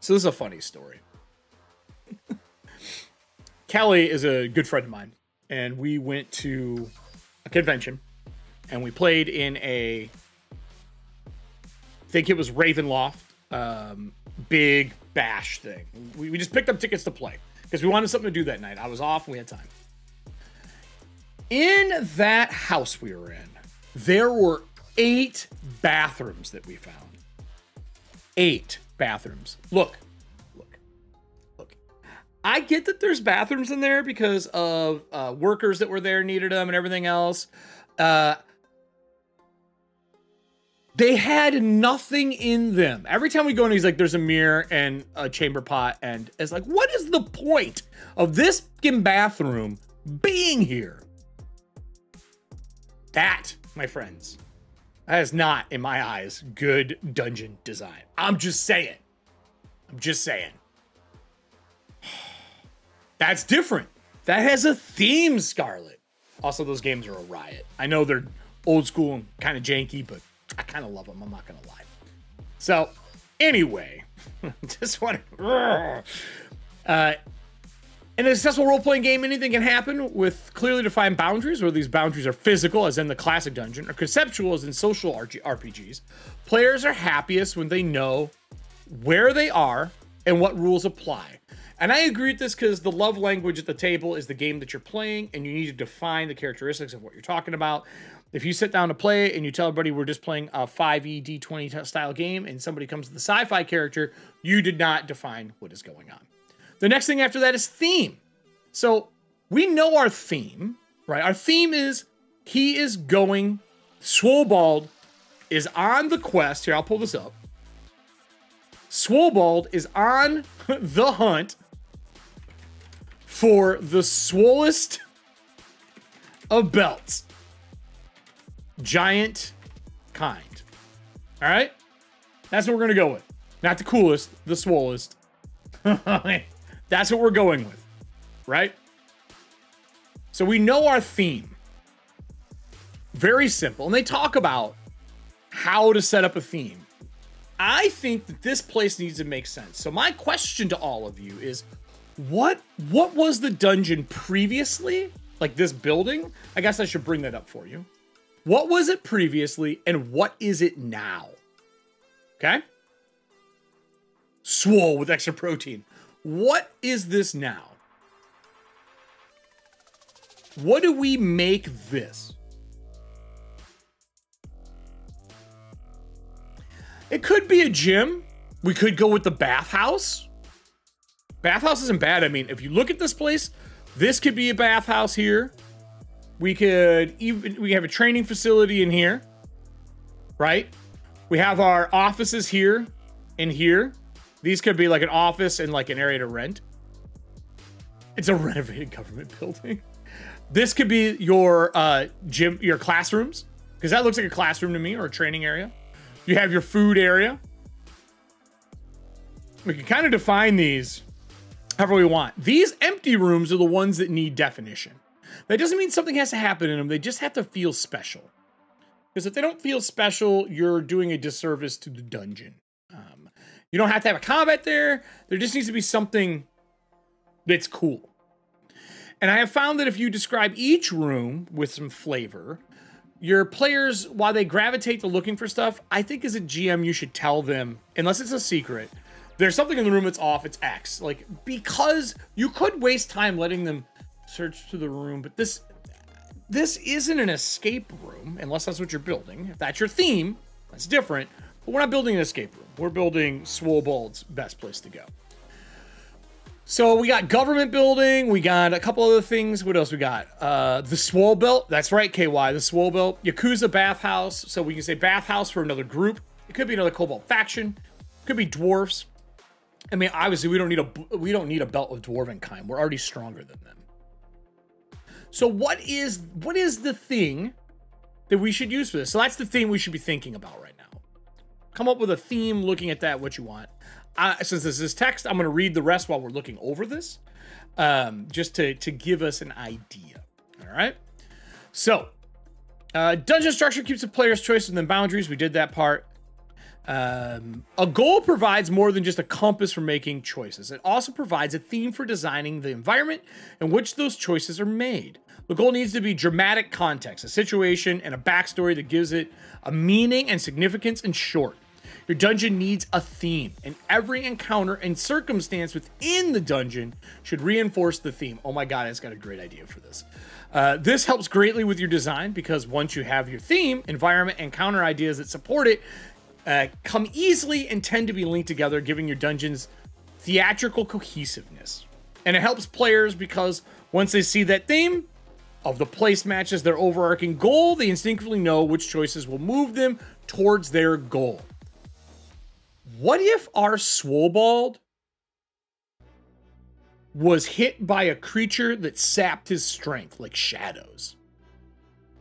So this is a funny story. Kelly is a good friend of mine, and we went to a convention, and we played in I think it was Ravenloft, big bash thing. We just picked up tickets to play because we wanted something to do that night. I was off and we had time. In that house we were in, there were 8 bathrooms that we found. 8 bathrooms. Look. I get that there's bathrooms in there because of workers that were there needed them and everything else. They had nothing in them. Every time we go in, he's like, there's a mirror and a chamber pot. And it's like, what is the point of this fucking bathroom being here? That, my friends, that is not, in my eyes, good dungeon design. I'm just saying. That's different. That has a theme, Scarlet. Also, those games are a riot. I know they're old school and kind of janky, but I kind of love them. I'm not going to lie. So, anyway, just want to... in a successful role-playing game, anything can happen with clearly defined boundaries, whether these boundaries are physical, as in the classic dungeon, or conceptual, as in social RPGs. Players are happiest when they know where they are and what rules apply. And I agree with this because the love language at the table is the game that you're playing, and you need to define the characteristics of what you're talking about. If you sit down to play it and you tell everybody we're just playing a 5e D20 style game and somebody comes to the sci-fi character, you did not define what is going on. The next thing after that is theme. So we know our theme, right? Our theme is Swobold is on the quest. Here, I'll pull this up. Swobold is on the hunt for the swollest of belts. Giant kind. All right? That's what we're going to go with. Not the coolest, the swollest. That's what we're going with, right? So we know our theme. Very simple. And they talk about how to set up a theme. I think that this place needs to make sense. So my question to all of you is, what was the dungeon previously? Like this building? I guess I should bring that up for you. What was it previously and what is it now? Okay? Swole with extra protein. What is this now? What do we make this? It could be a gym. We could go with the bathhouse. Bathhouse isn't bad. I mean, if you look at this place, this could be a bathhouse here. We have a training facility in here, right? We have our offices here and here. These could be like an office and like an area to rent. It's a renovated government building. This could be your gym, your classrooms, because that looks like a classroom to me, or a training area. You have your food area. We can kind of define these however we want. These empty rooms are the ones that need definition. That doesn't mean something has to happen in them. They just have to feel special. Because if they don't feel special, you're doing a disservice to the dungeon. You don't have to have a combat there. There just needs to be something that's cool. And I have found that if you describe each room with some flavor, your players, while they gravitate to looking for stuff, I think as a GM, you should tell them, unless it's a secret, there's something in the room that's off, it's X. Like, because you could waste time letting them search through the room, but this isn't an escape room, unless that's what you're building. If that's your theme, that's different. But we're not building an escape room. We're building Swobold's best place to go. So we got government building. We got a couple other things. What else we got? The Swole Belt. That's right, KY. The Swole Belt. Yakuza bathhouse. So we can say bathhouse for another group. It could be another Cobalt faction. It could be dwarfs. I mean, obviously we don't need a belt of dwarven kind. We're already stronger than them. So what is the thing that we should use for this? So that's the thing we should be thinking about right now. Come up with a theme, looking at that, what you want. Since this is text, I'm going to read the rest while we're looking over this, just to give us an idea. All right. So, dungeon structure keeps the player's choice within boundaries. We did that part. A goal provides more than just a compass for making choices. It also provides a theme for designing the environment in which those choices are made. The goal needs to be dramatic context, a situation, and a backstory that gives it a meaning and significance. In short, your dungeon needs a theme, and every encounter and circumstance within the dungeon should reinforce the theme. Oh my God, I've got a great idea for this. This helps greatly with your design, because once you have your theme, environment, and counter ideas that support it, come easily and tend to be linked together, giving your dungeons theatrical cohesiveness. And it helps players because once they see that theme of the place matches their overarching goal, they instinctively know which choices will move them towards their goal. What if our Swobold was hit by a creature that sapped his strength, like shadows,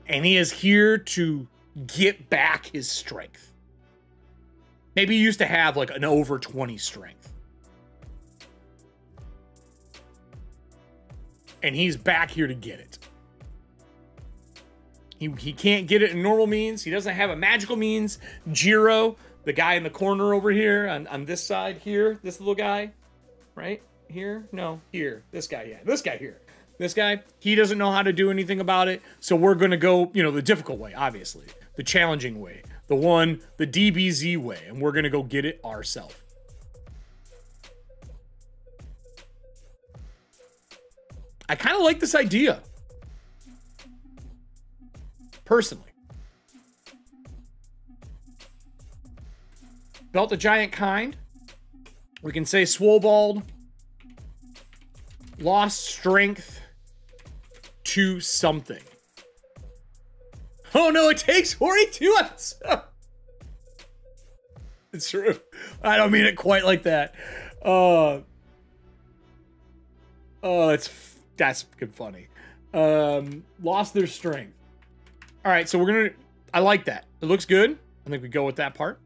and he is here to get back his strength? Maybe he used to have like an over 20 strength, and he's back here to get it. He can't get it in normal means. He doesn't have a magical means. Jiro, the guy in the corner over here on this side here, this little guy, right here? No, here. This guy, yeah. This guy here. This guy, he doesn't know how to do anything about it. So we're going to go, the difficult way, obviously. The challenging way. The DBZ way. And we're going to go get it ourselves. I kind of like this idea. Personally. Belt of Giant Kind. We can say Swobold lost strength to something. Oh no, it takes 42 episodes. It's true. I don't mean it quite like that. That's good funny. Lost their strength. All right, so I like that. It looks good. I think we go with that part.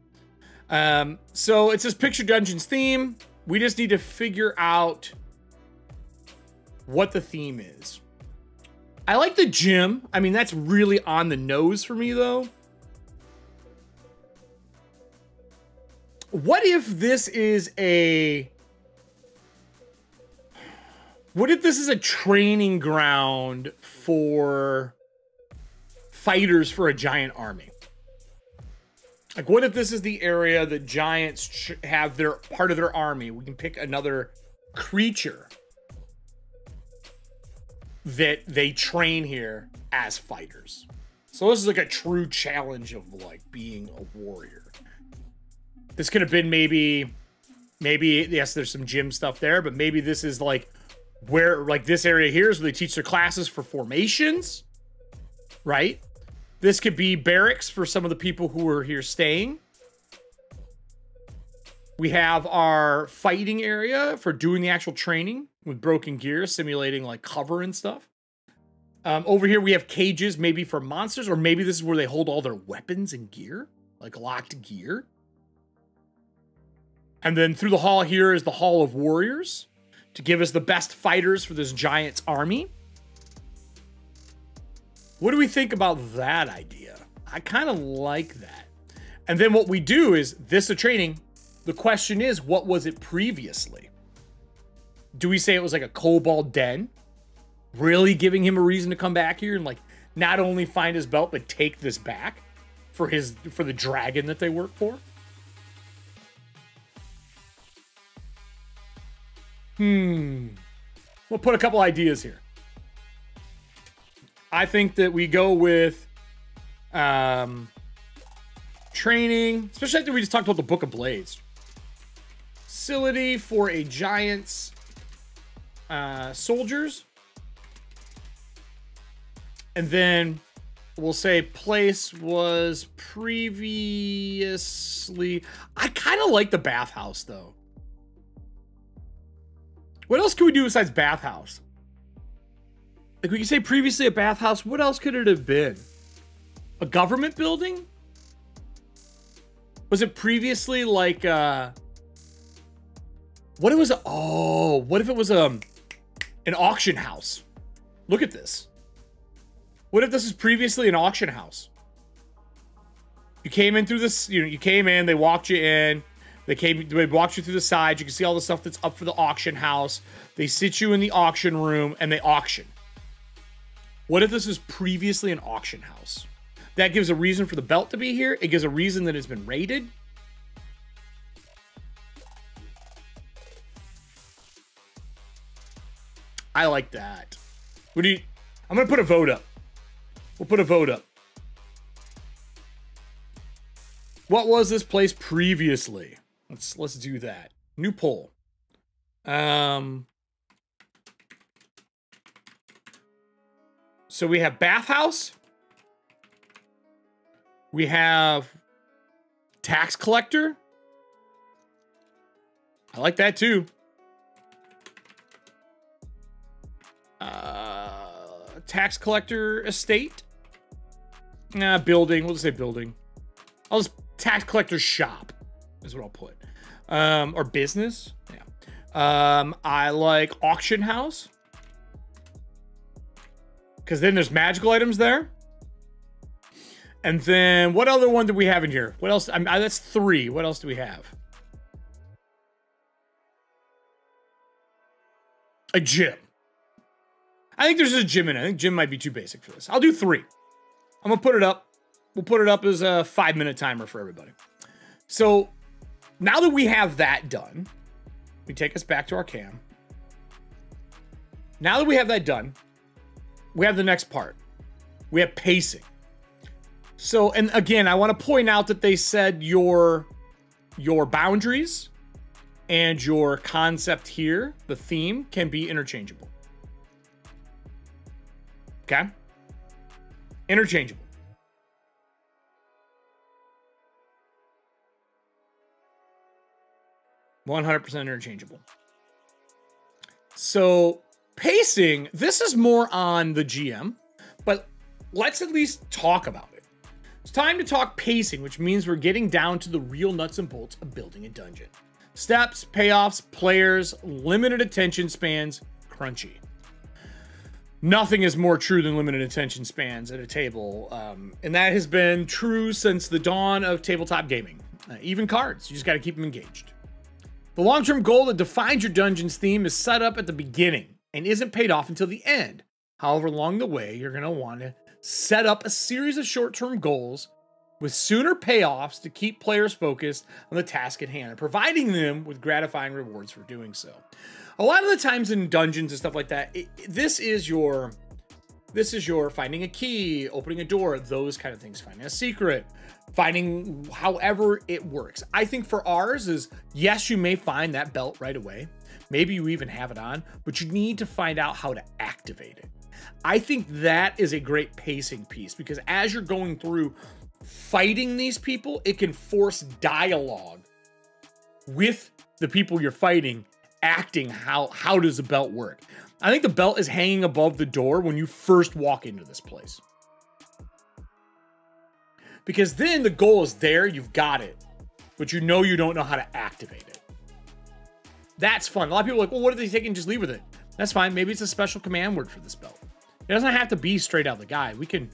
So it says Picture Dungeons theme. We just need to figure out what the theme is. I like the gym. I mean, that's really on the nose for me, though. What if this is a training ground for fighters for a giant army? Like, what if this is the area that giants have their part of their army? We can pick another creature that they train here as fighters. So this is like a true challenge of like being a warrior. This could have been maybe Maybe, yes, there's some gym stuff there, but maybe this is like where, like this area here is where they teach their classes for formations, right? This could be barracks for some of the people who are here staying. We have our fighting area for doing the actual training with broken gear, simulating like cover and stuff. Over here, we have cages, maybe for monsters, or maybe this is where they hold all their weapons and gear, like locked gear. And then through the hall here is the Hall of Warriors to give us the best fighters for this giant's army. What do we think about that idea? I kind of like that. And then what we do is this a training. The question is, what was it previously? Do we say it was like a Kobold den? Really giving him a reason to come back here and like not only find his belt, but take this back for the dragon that they work for? We'll put a couple ideas here. I think that we go with training, especially after we just talked about the Book of Blades. Facility for a giant's soldiers. And then we'll say place was previously... I kind of like the bathhouse, though. What else can we do besides bathhouse? Like, we can say previously a bathhouse. What else could it have been? A government building? Was it previously like, what if it was, what if it was, an auction house? Look at this. What if this is previously an auction house? You came in through this, you came in, they walked you in. They walked you through the sides. You can see all the stuff that's up for the auction house. They sit you in the auction room and they auction. What if this was previously an auction house? That gives a reason for the belt to be here. It gives a reason that it's been raided. I like that. I'm going to put a vote up. We'll put a vote up. What was this place previously? Let's do that. New poll. So we have bathhouse. We have tax collector. I like that too. Tax collector estate. Building. We'll just say building. I'll just tax collector shop is what I'll put. Or business. Yeah. I like auction house. Because then there's magical items there. And then what other one do we have in here? What else? That's 3. What else do we have? A gym. I think there's a gym in it. I think gym might be too basic for this. I'll do 3. I'm going to put it up. We'll put it up as a 5-minute timer for everybody. So now that we have that done, we take us back to our cam. Now that we have that done, we have the next part. We have pacing. So, and again, I want to point out that they said your boundaries and your concept here, the theme, can be interchangeable. Okay? Interchangeable. %100% interchangeable. So, pacing, this is more on the GM, but let's at least talk about it. It's time to talk pacing, which means we're getting down to the real nuts and bolts of building a dungeon. Steps, payoffs, players, limited attention spans, crunchy. Nothing is more true than limited attention spans at a table, and that has been true since the dawn of tabletop gaming. Even cards, you just got to keep them engaged. The long-term goal that defines your dungeon's theme is set up at the beginning and isn't paid off until the end. However, along the way, you're going to want to set up a series of short-term goals with sooner payoffs to keep players focused on the task at hand and providing them with gratifying rewards for doing so. A lot of the times in dungeons and stuff like that, this is your This is your finding a key, opening a door, those kind of things, finding a secret, finding however it works. I think for ours is, yes, you may find that belt right away. Maybe you even have it on, but you need to find out how to activate it. I think that is a great pacing piece because as you're going through fighting these people, it can force dialogue with the people you're fighting, acting how does the belt work. I think the belt is hanging above the door when you first walk into this place. Because then the goal is there, you've got it, but you don't know how to activate it. That's fun. A lot of people are like, well, what if they take it and just leave with it? That's fine. Maybe it's a special command word for this belt. It doesn't have to be straight out the guide. We can,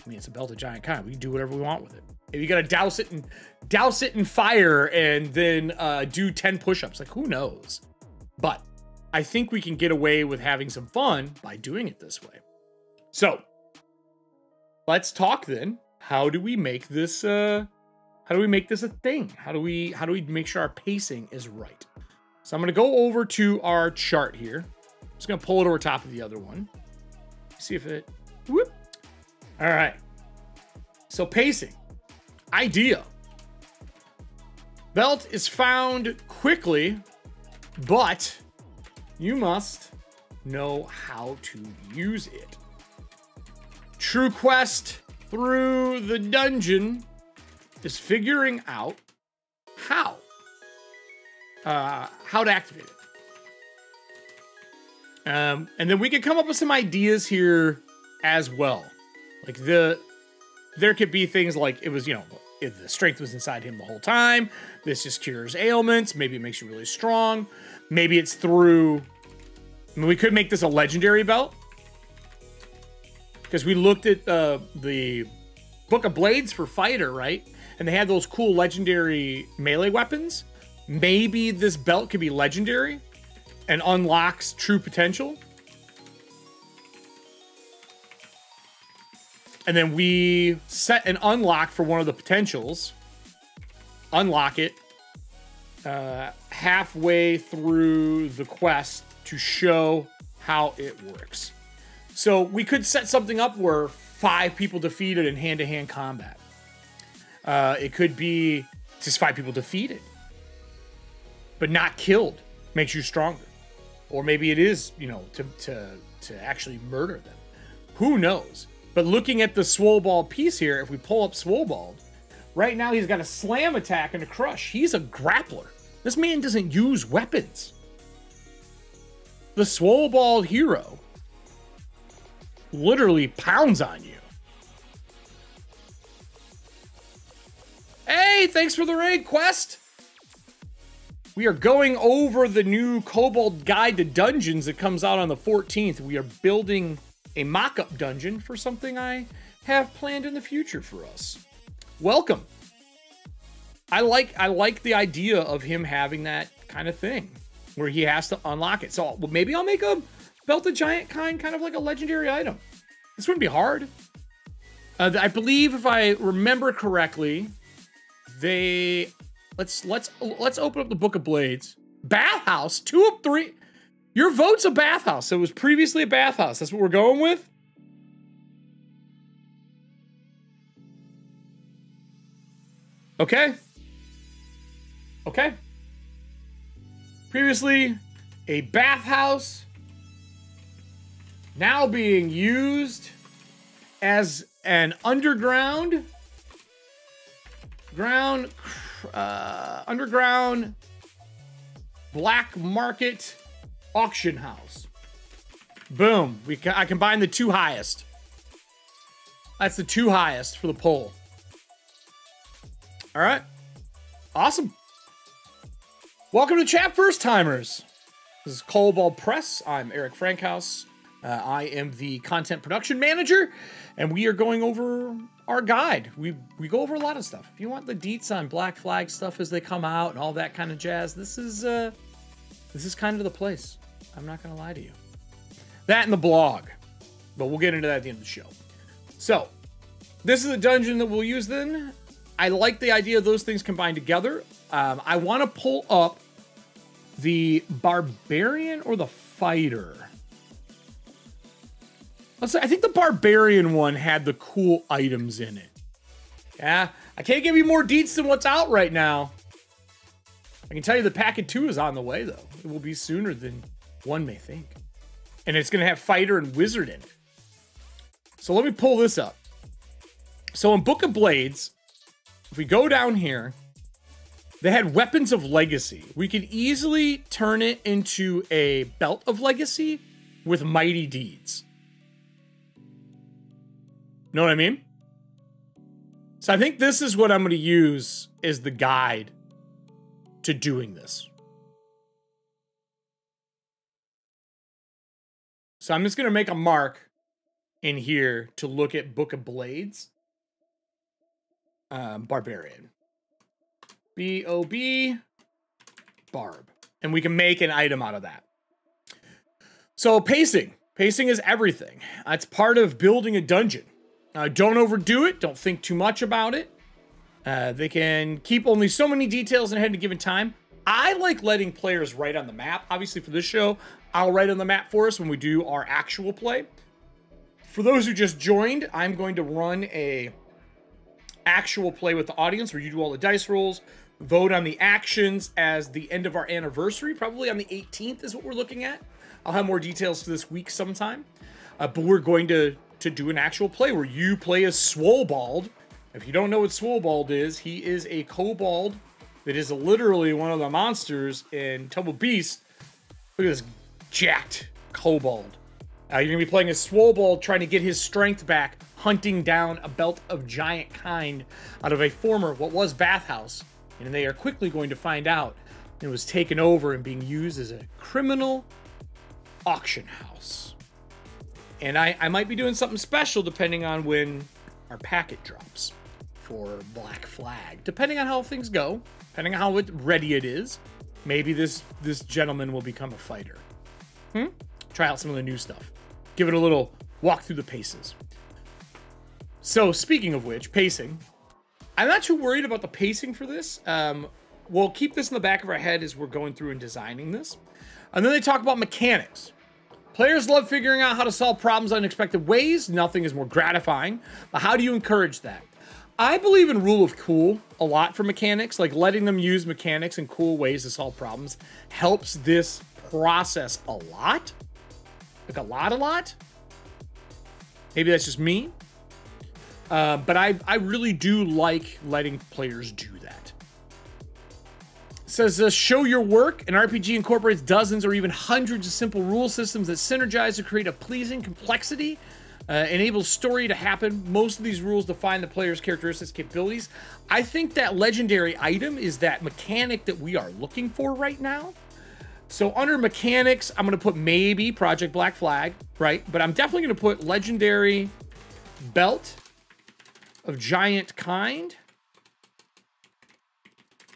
it's a belt of giant kind. We can do whatever we want with it. If you got to douse it in fire and then do 10 push-ups, like who knows? But I think we can get away with having some fun by doing it this way. So let's talk then. How do we make this a thing? How do we make sure our pacing is right? So I'm going to go over to our chart here. I'm just going to pull it over top of the other one. See if it, whoop. All right. So pacing, idea. Belt is found quickly, but you must know how to use it. True quest through the dungeon is figuring out how to activate it. And then we could come up with some ideas here as well. Like there could be things like it was, if the strength was inside him the whole time, this just cures ailments. Maybe it makes you really strong. Maybe it's through, we could make this a legendary belt. Because we looked at the Book of Blades for Fighter, right? And they had those cool legendary melee weapons. Maybe this belt could be legendary and unlocks true potential. And then we set an unlock for one of the potentials. Unlock it halfway through the quest to show how it works. So we could set something up where 5 people defeated in hand-to-hand combat. It could be just 5 people defeated, but not killed, makes you stronger. Or maybe it is, to actually murder them. Who knows? But looking at the Swollbald piece here, if we pull up Swollbald, right now he's got a slam attack and a crush. He's a grappler. This man doesn't use weapons. The Swollbald hero literally pounds on you. Hey, thanks for the raid, Quest. We are going over the new Kobold Guide to Dungeons that comes out on the 14th. We are building a mock-up dungeon for something I have planned in the future for us. Welcome. I like the idea of him having that kind of thing where he has to unlock it. So maybe I'll make a Belt of Giant kind of like a legendary item. This wouldn't be hard. I believe if I remember correctly, let's open up the Book of Blades. Bathhouse, 2 of 3. Your vote's a bathhouse. It was previously a bathhouse. That's what we're going with. Okay. Okay. Previously a bathhouse, now being used as an underground black market auction house. Boom. I combined the 2 highest. That's the 2 highest for the poll. All right. Awesome. Welcome to chat, first timers. This is Cobalt Press. I'm Eric Frankhouse. I am the content production manager, and we are going over our guide. We go over a lot of stuff. If you want the deets on Black Flag stuff as they come out and all that kind of jazz, this is kind of the place. I'm not going to lie to you. That and the blog. But we'll get into that at the end of the show. So, this is the dungeon that we'll use then. I like the idea of those things combined together. I want to pull up the Barbarian or the Fighter. Let's say, I think the Barbarian one had the cool items in it. Yeah, I can't give you more deets than what's out right now. I can tell you the packet 2 is on the way, though. It will be sooner than one may think. And it's going to have Fighter and Wizard in it. So let me pull this up. So in Book of Blades, if we go down here, they had Weapons of Legacy. We could easily turn it into a Belt of Legacy with Mighty Deeds. Know what I mean? So I think this is what I'm going to use as the guide to doing this. So I'm just going to make a mark in here to look at Book of Blades. Barbarian. B-O-B. Barb. And we can make an item out of that. So pacing. Pacing is everything. It's part of building a dungeon. Don't overdo it. Don't think too much about it. They can keep only so many details in at a given time. I like letting players write on the map. Obviously, for this show, I'll write on the map for us when we do our actual play. For those who just joined, I'm going to run a actual play with the audience where you do all the dice rolls, vote on the actions as the end of our anniversary. Probably on the 18th is what we're looking at. I'll have more details this week sometime. But we're going to do an actual play where you play as Swollbald. If you don't know what Swollbald is, he is a kobold that is literally one of the monsters in Tome of Beast. Look at this jacked kobold. You're going to be playing as Swollbald, trying to get his strength back, hunting down a belt of giant kind out of a former, what was, bathhouse. And they are quickly going to find out it was taken over and being used as a criminal auction house. And I might be doing something special depending on when our packet drops for Black Flag. Depending on how things go, depending on how ready it is, maybe this gentleman will become a fighter. Try out some of the new stuff. Give it a little walk through the paces. So speaking of which, pacing. I'm not too worried about the pacing for this. We'll keep this in the back of our head as we're going through and designing this. And then they talk about mechanics. Players love figuring out how to solve problems in unexpected ways. Nothing is more gratifying. But how do you encourage that? I believe in rule of cool a lot for mechanics. Like letting them use mechanics in cool ways to solve problems helps this process a lot. Like a lot. Maybe that's just me. But I really do like letting players do that. It says, show your work. An RPG incorporates dozens or even hundreds of simple rule systems that synergize to create a pleasing complexity. Enables story to happen. Most of these rules define the player's characteristics, capabilities. I think that legendary item is that mechanic that we are looking for right now. So under mechanics, I'm going to put maybe Project Black Flag, right? But I'm definitely going to put legendary belt of giant kind.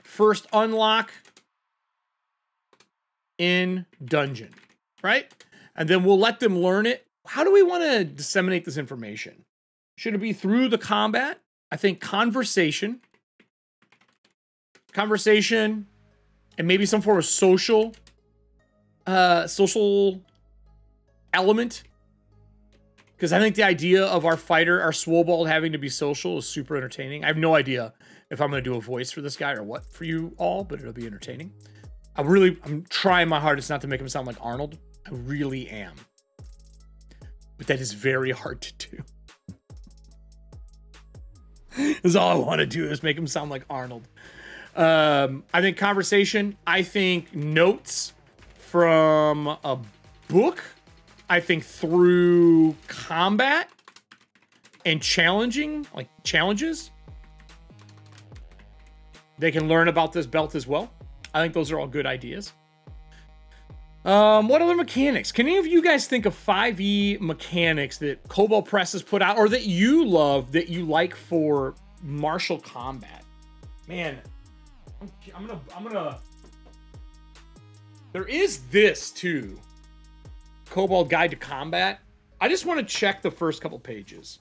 First unlock in dungeon, right? And then we'll let them learn it. How do we want to disseminate this information? Should it be through the combat? I think conversation, and maybe some form of social element. Because I think the idea of our fighter, our Swollbald, having to be social is super entertaining. I have no idea if I'm going to do a voice for this guy or what for you all, but it'll be entertaining. I'm trying my hardest not to make him sound like Arnold. I really am. But that is very hard to do. That's all I want to do is make him sound like Arnold. I think conversation. I think notes from a book. I think through combat and challenges, they can learn about this belt as well. I think those are all good ideas. What other mechanics? Can any of you guys think of 5e mechanics that Cobalt Press has put out or that you love, that you like for martial combat? Man, I'm gonna... There is this too. Kobold Guide to Combat. I just want to check the first couple pages.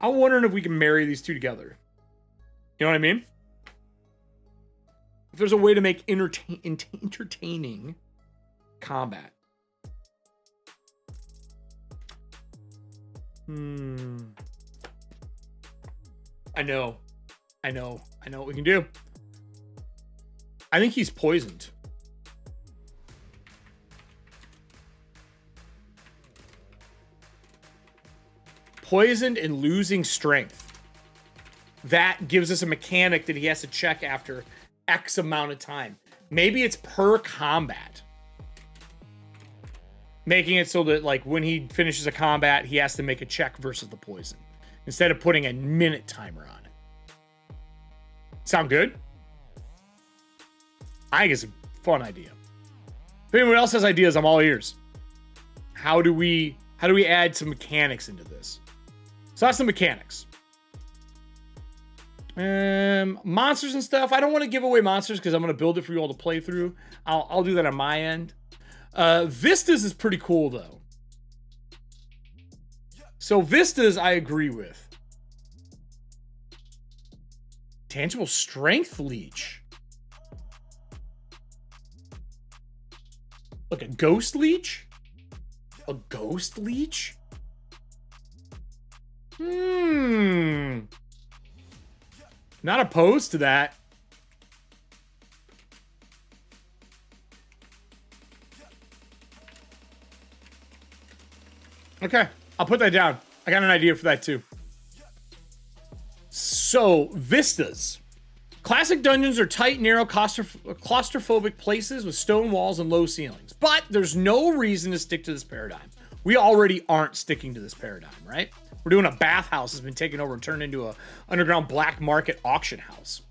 I'm wondering if we can marry these two together. You know what I mean? If there's a way to make entertaining combat. I know what we can do. I think he's poisoned. Poisoned and losing strength. That gives us a mechanic that he has to check after X amount of time. Maybe it's per combat. Making it so that, like, when he finishes a combat, he has to make a check versus the poison, instead of putting a minute timer on it. Sound good? I think it's a fun idea. If anyone else has ideas, I'm all ears. How do we add some mechanics into this? So that's the mechanics. Monsters and stuff. I don't want to give away monsters because I'm going to build it for you all to play through. I'll do that on my end. Vistas is pretty cool, though. So Vistas, I agree with. Tangible Strength Leech. Look, a Ghost Leech? A Ghost Leech? Not opposed to that. Okay, I'll put that down. I got an idea for that too. So, vistas. Classic dungeons are tight, narrow, claustrophobic places with stone walls and low ceilings. But there's no reason to stick to this paradigm. We already aren't sticking to this paradigm, right? We're doing a bathhouse that's been taken over and turned into a underground black market auction house.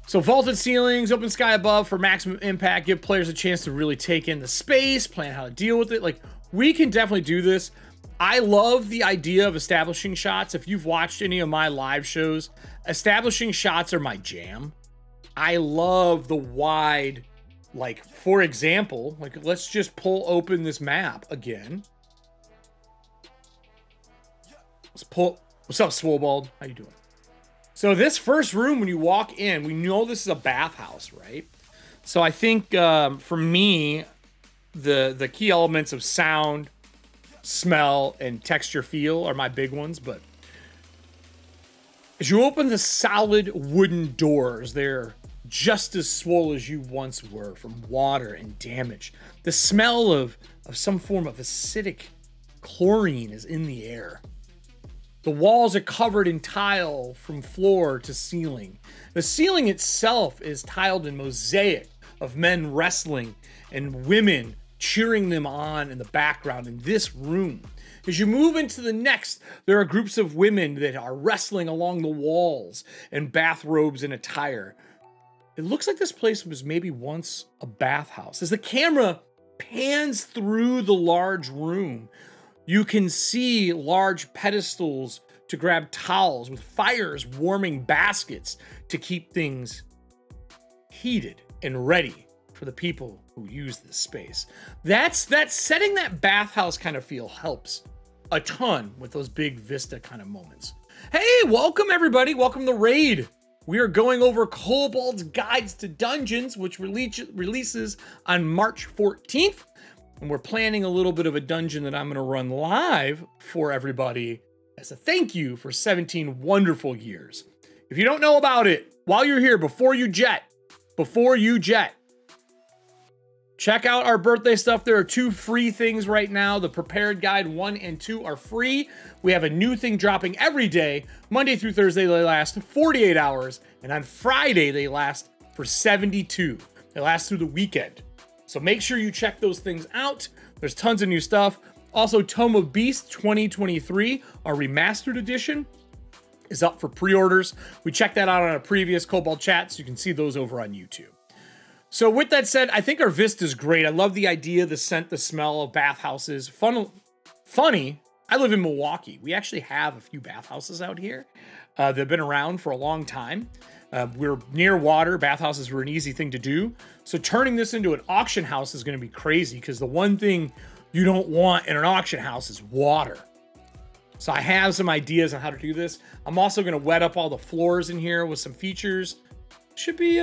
So vaulted ceilings, open sky above for maximum impact, give players a chance to really take in the space, plan how to deal with it. Like, we can definitely do this. I love the idea of establishing shots. If you've watched any of my live shows, establishing shots are my jam. I love the wide, like, for example, like, let's just pull open this map again. Let's pull. What's up, Swobold? How you doing? So this first room, when you walk in, we know this is a bathhouse, right? So I think for me, the key elements of sound, smell, and texture feel are my big ones. But as you open the solid wooden doors, they're just as swole as you once were from water and damage. The smell of some form of acidic chlorine is in the air. The walls are covered in tile from floor to ceiling. The ceiling itself is tiled in mosaic of men wrestling and women cheering them on in the background in this room. As you move into the next, there are groups of women that are wrestling along the walls in bathrobes and attire. It looks like this place was maybe once a bathhouse. As the camera pans through the large room, you can see large pedestals to grab towels with fires warming baskets to keep things heated and ready for the people who use this space. That's setting that bathhouse kind of feel helps a ton with those big vista kind of moments. Hey, welcome everybody. Welcome to Raid. We are going over Kobold's Guides to Dungeons, which releases on March 14th. And we're planning a little bit of a dungeon that I'm going to run live for everybody as a thank you for 17 wonderful years. If you don't know about it, while you're here, before you jet, check out our birthday stuff. There are 2 free things right now. The Prepared Guide 1 and 2 are free. We have a new thing dropping every day. Monday through Thursday, they last 48 hours. And on Friday, they last for 72. They last through the weekend. So make sure you check those things out. There's tons of new stuff. Also, Tome of Beast 2023, our remastered edition, is up for pre-orders. We checked that out on a previous Kobold chat, so you can see those over on YouTube. So with that said, I think our Vista is great. I love the idea, the scent, the smell of bathhouses. Funny, I live in Milwaukee. We actually have a few bathhouses out here that have been around for a long time. We're near water. Bathhouses were an easy thing to do. So turning this into an auction house is going to be crazy because the one thing you don't want in an auction house is water. So I have some ideas on how to do this. I'm also going to wet up all the floors in here with some features. Should be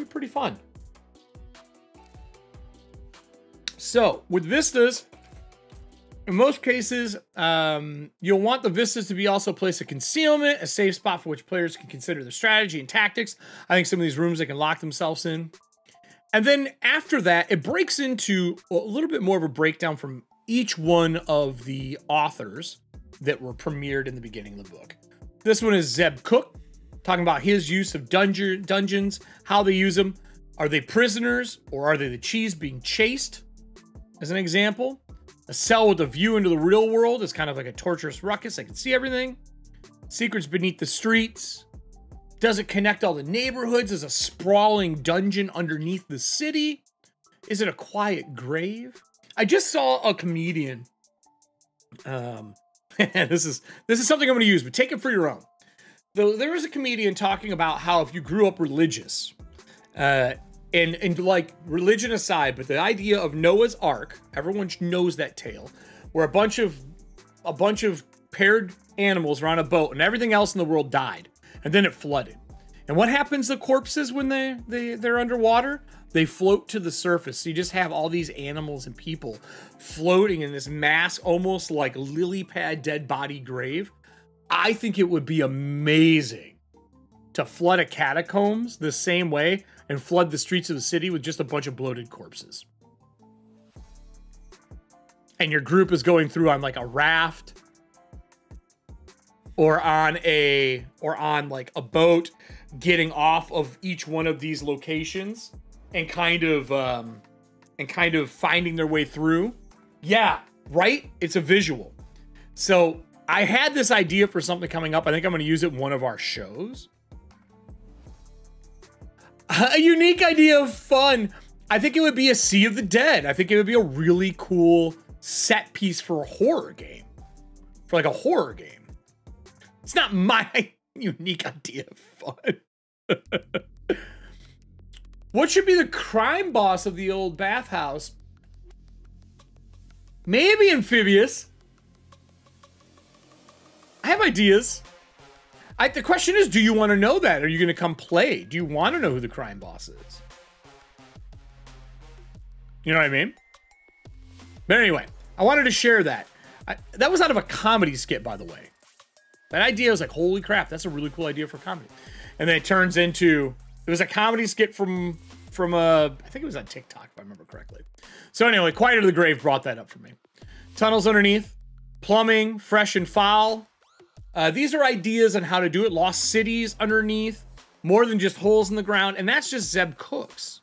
pretty fun. So with vistas, In most cases, you'll want the vistas to be also a place of concealment, a safe spot for which players can consider their strategy and tactics. I think some of these rooms they can lock themselves in. And then after that, it breaks into a little bit more of a breakdown from each one of the authors that were premiered in the beginning of the book. This one is Zeb Cook, talking about his use of dungeons, how they use them. Are they prisoners or are they the cheese being chased? As an example, a cell with a view into the real world is kind of like a torturous ruckus. I can see everything. Secrets beneath the streets. Does it connect all the neighborhoods? Is a sprawling dungeon underneath the city? Is it a quiet grave? I just saw a comedian. This is something I'm going to use, but take it for your own. There was a comedian talking about how if you grew up religious, and like religion aside, but the idea of Noah's Ark, everyone knows that tale, where a bunch of paired animals were on a boat and everything else in the world died, and then it flooded. And what happens to corpses when they're underwater? They float to the surface. So you just have all these animals and people floating in this mass, almost like lily pad dead body grave. I think it would be amazing to flood a catacombs the same way and flood the streets of the city with just a bunch of bloated corpses. And your group is going through on like a raft or on like a boat, getting off of each one of these locations and kind of finding their way through. Yeah, right? It's a visual. So I had this idea for something coming up. I think I'm going to use it in one of our shows. A unique idea of fun. I think it would be a Sea of the Dead. I think it would be a really cool set piece for a horror game. For like a horror game. It's not my unique idea of fun. What should be the crime boss of the old bathhouse? Maybe amphibious. I have ideas. The question is, do you want to know that? Are you going to come play? Do you want to know who the crime boss is? You know what I mean? But anyway, I wanted to share that. That was out of a comedy skit, by the way. That idea was like, holy crap, that's a really cool idea for comedy. And then it turns into, it was a comedy skit from I think it was on TikTok, if I remember correctly. So anyway, Quiet of the Grave brought that up for me. Tunnels underneath, plumbing, fresh and foul. These are ideas on how to do it. Lost cities underneath, more than just holes in the ground. And that's just Zeb Cook's.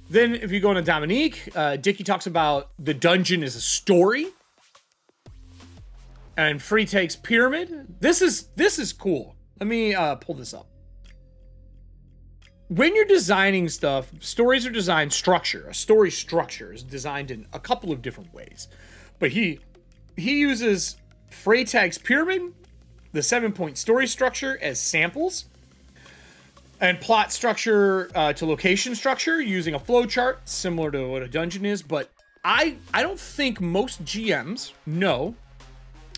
Then if you go into Dominique, Dickie talks about the dungeon is a story. And Freitag's Pyramid. This is cool. Let me pull this up. When you're designing stuff, stories are designed structure. A story structure is designed in a couple of different ways. But he uses Freitag's Pyramid, the 7-point story structure, as samples, and plot structure to location structure using a flowchart similar to what a dungeon is. But I don't think most GMs know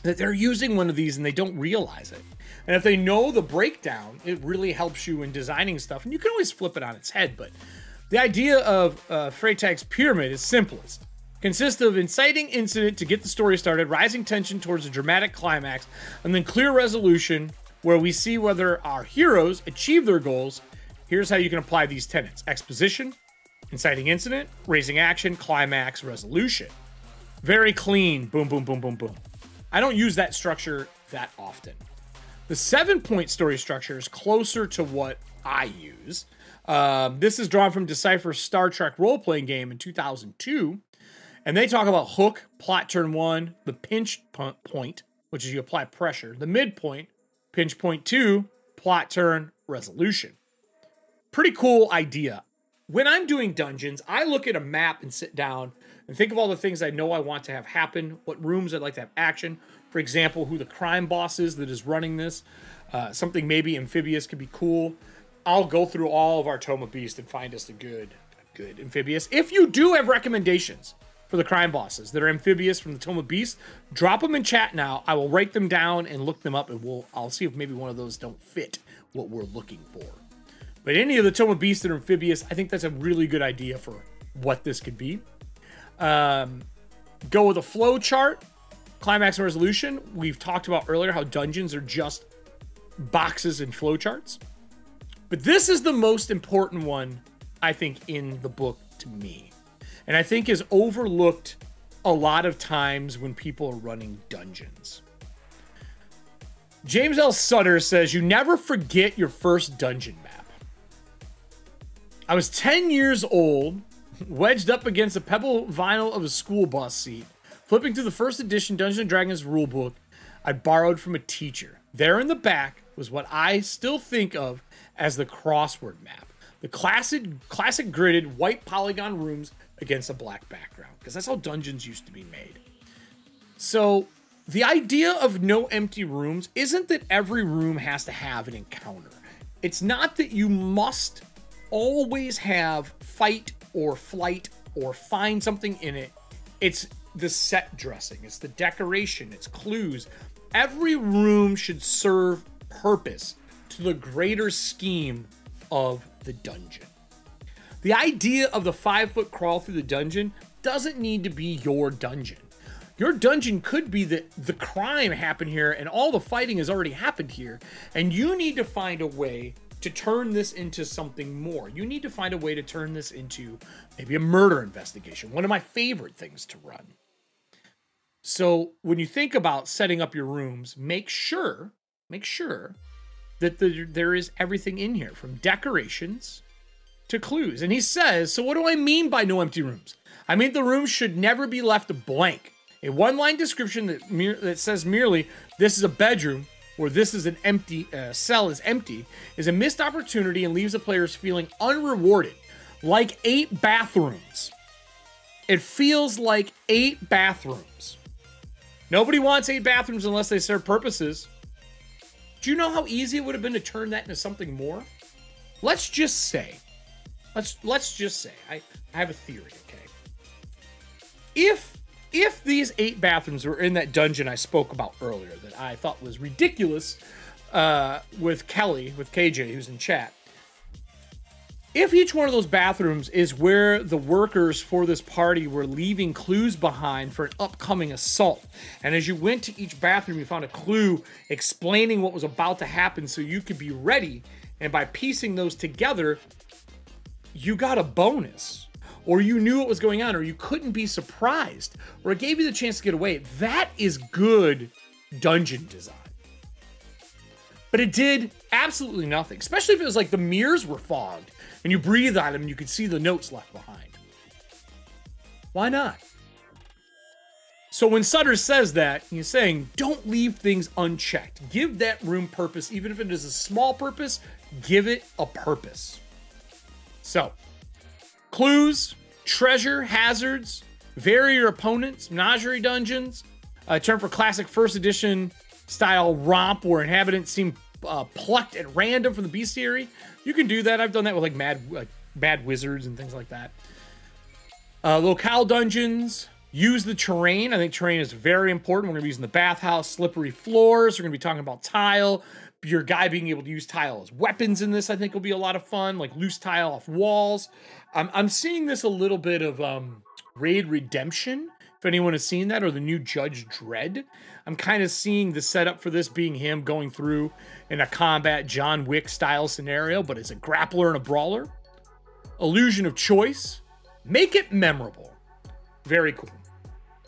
that they're using one of these and they don't realize it. And if they know the breakdown, it really helps you in designing stuff. And you can always flip it on its head, but the idea of Freitag's Pyramid is simplest. Consists of inciting incident to get the story started, rising tension towards a dramatic climax, and then clear resolution where we see whether our heroes achieve their goals. Here's how you can apply these tenets. Exposition, inciting incident, raising action, climax, resolution. Very clean. Boom, boom, boom, boom, boom. I don't use that structure that often. The 7-point story structure is closer to what I use. This is drawn from Decipher's Star Trek role-playing game in 2002. And they talk about hook, plot turn 1, the pinch point, which is you apply pressure, the midpoint, pinch point 2, plot turn, resolution. Pretty cool idea. When I'm doing dungeons, I look at a map and sit down and think of all the things I know I want to have happen, what rooms I'd like to have action. For example, who the crime boss is that is running this. Something maybe amphibious could be cool. I'll go through all of our Tome of Beast and find us a good amphibious. If you do have recommendations for the crime bosses that are amphibious from the Tome of Beast, drop them in chat now. I will write them down and look them up, and I'll see if maybe one of those don't fit what we're looking for. But any of the Tome of Beast that are amphibious, I think that's a really good idea for what this could be. go with a flow chart, climax and resolution. We've talked about earlier how dungeons are just boxes and flow charts. But this is the most important one, I think, in the book to me. And I think is overlooked a lot of times when people are running dungeons. James L. Sutter says, you never forget your first dungeon map. I was 10 years old, wedged up against the pebble vinyl of a school bus seat, flipping through the first edition Dungeons & Dragons rulebook I borrowed from a teacher. There in the back was what I still think of as the crossword map. The classic gridded white polygon rooms against a black background, because that's how dungeons used to be made. So the idea of no empty rooms isn't that every room has to have an encounter. It's not that you must always have fight or flight or find something in it. It's the set dressing, it's the decoration, it's clues. Every room should serve purpose to the greater scheme of the dungeon. The idea of the 5-foot crawl through the dungeon doesn't need to be your dungeon. Your dungeon could be that the crime happened here and all the fighting has already happened here, and you need to find a way to turn this into something more. You need to find a way to turn this into maybe a murder investigation, one of my favorite things to run. So when you think about setting up your rooms, make sure that there is everything in here, from decorations to clues. And he says, so what do I mean by no empty rooms? I mean the rooms should never be left blank. A one-line description that says merely, this is a bedroom, or this is an empty cell is empty, is a missed opportunity and leaves the players feeling unrewarded, like 8 bathrooms. It feels like 8 bathrooms. Nobody wants 8 bathrooms unless they serve purposes. Do you know how easy it would have been to turn that into something more? Let's just say, let's just say, I have a theory, okay? If these 8 bathrooms were in that dungeon I spoke about earlier that I thought was ridiculous with Kelly, with KJ, who's in chat, if each one of those bathrooms is where the workers for this party were leaving clues behind for an upcoming assault, and as you went to each bathroom, you found a clue explaining what was about to happen so you could be ready, and by piecing those together, you got a bonus, or you knew what was going on, or you couldn't be surprised, or it gave you the chance to get away. That is good dungeon design. But it did absolutely nothing, especially if it was like the mirrors were fogged and you breathe on them and you could see the notes left behind. Why not? So when Sutter says that, he's saying, don't leave things unchecked. Give that room purpose, even if it is a small purpose, give it a purpose. So, clues, treasure, hazards, vary your opponents, menagerie dungeons, a term for classic first edition style romp where inhabitants seem plucked at random from the bestiary. You can do that. I've done that with like mad wizards and things like that. Locale dungeons. Use the terrain. I think terrain is very important. We're going to be using the bathhouse, slippery floors. We're going to be talking about tile. Your guy being able to use tile as weapons in this, I think, will be a lot of fun. Like loose tile off walls. I'm seeing this a little bit of Raid Redemption, if anyone has seen that, or the new Judge Dredd. I'm kind of seeing the setup for this being him going through in a combat John Wick style scenario, but it's a grappler and a brawler. Illusion of choice. Make it memorable. Very cool.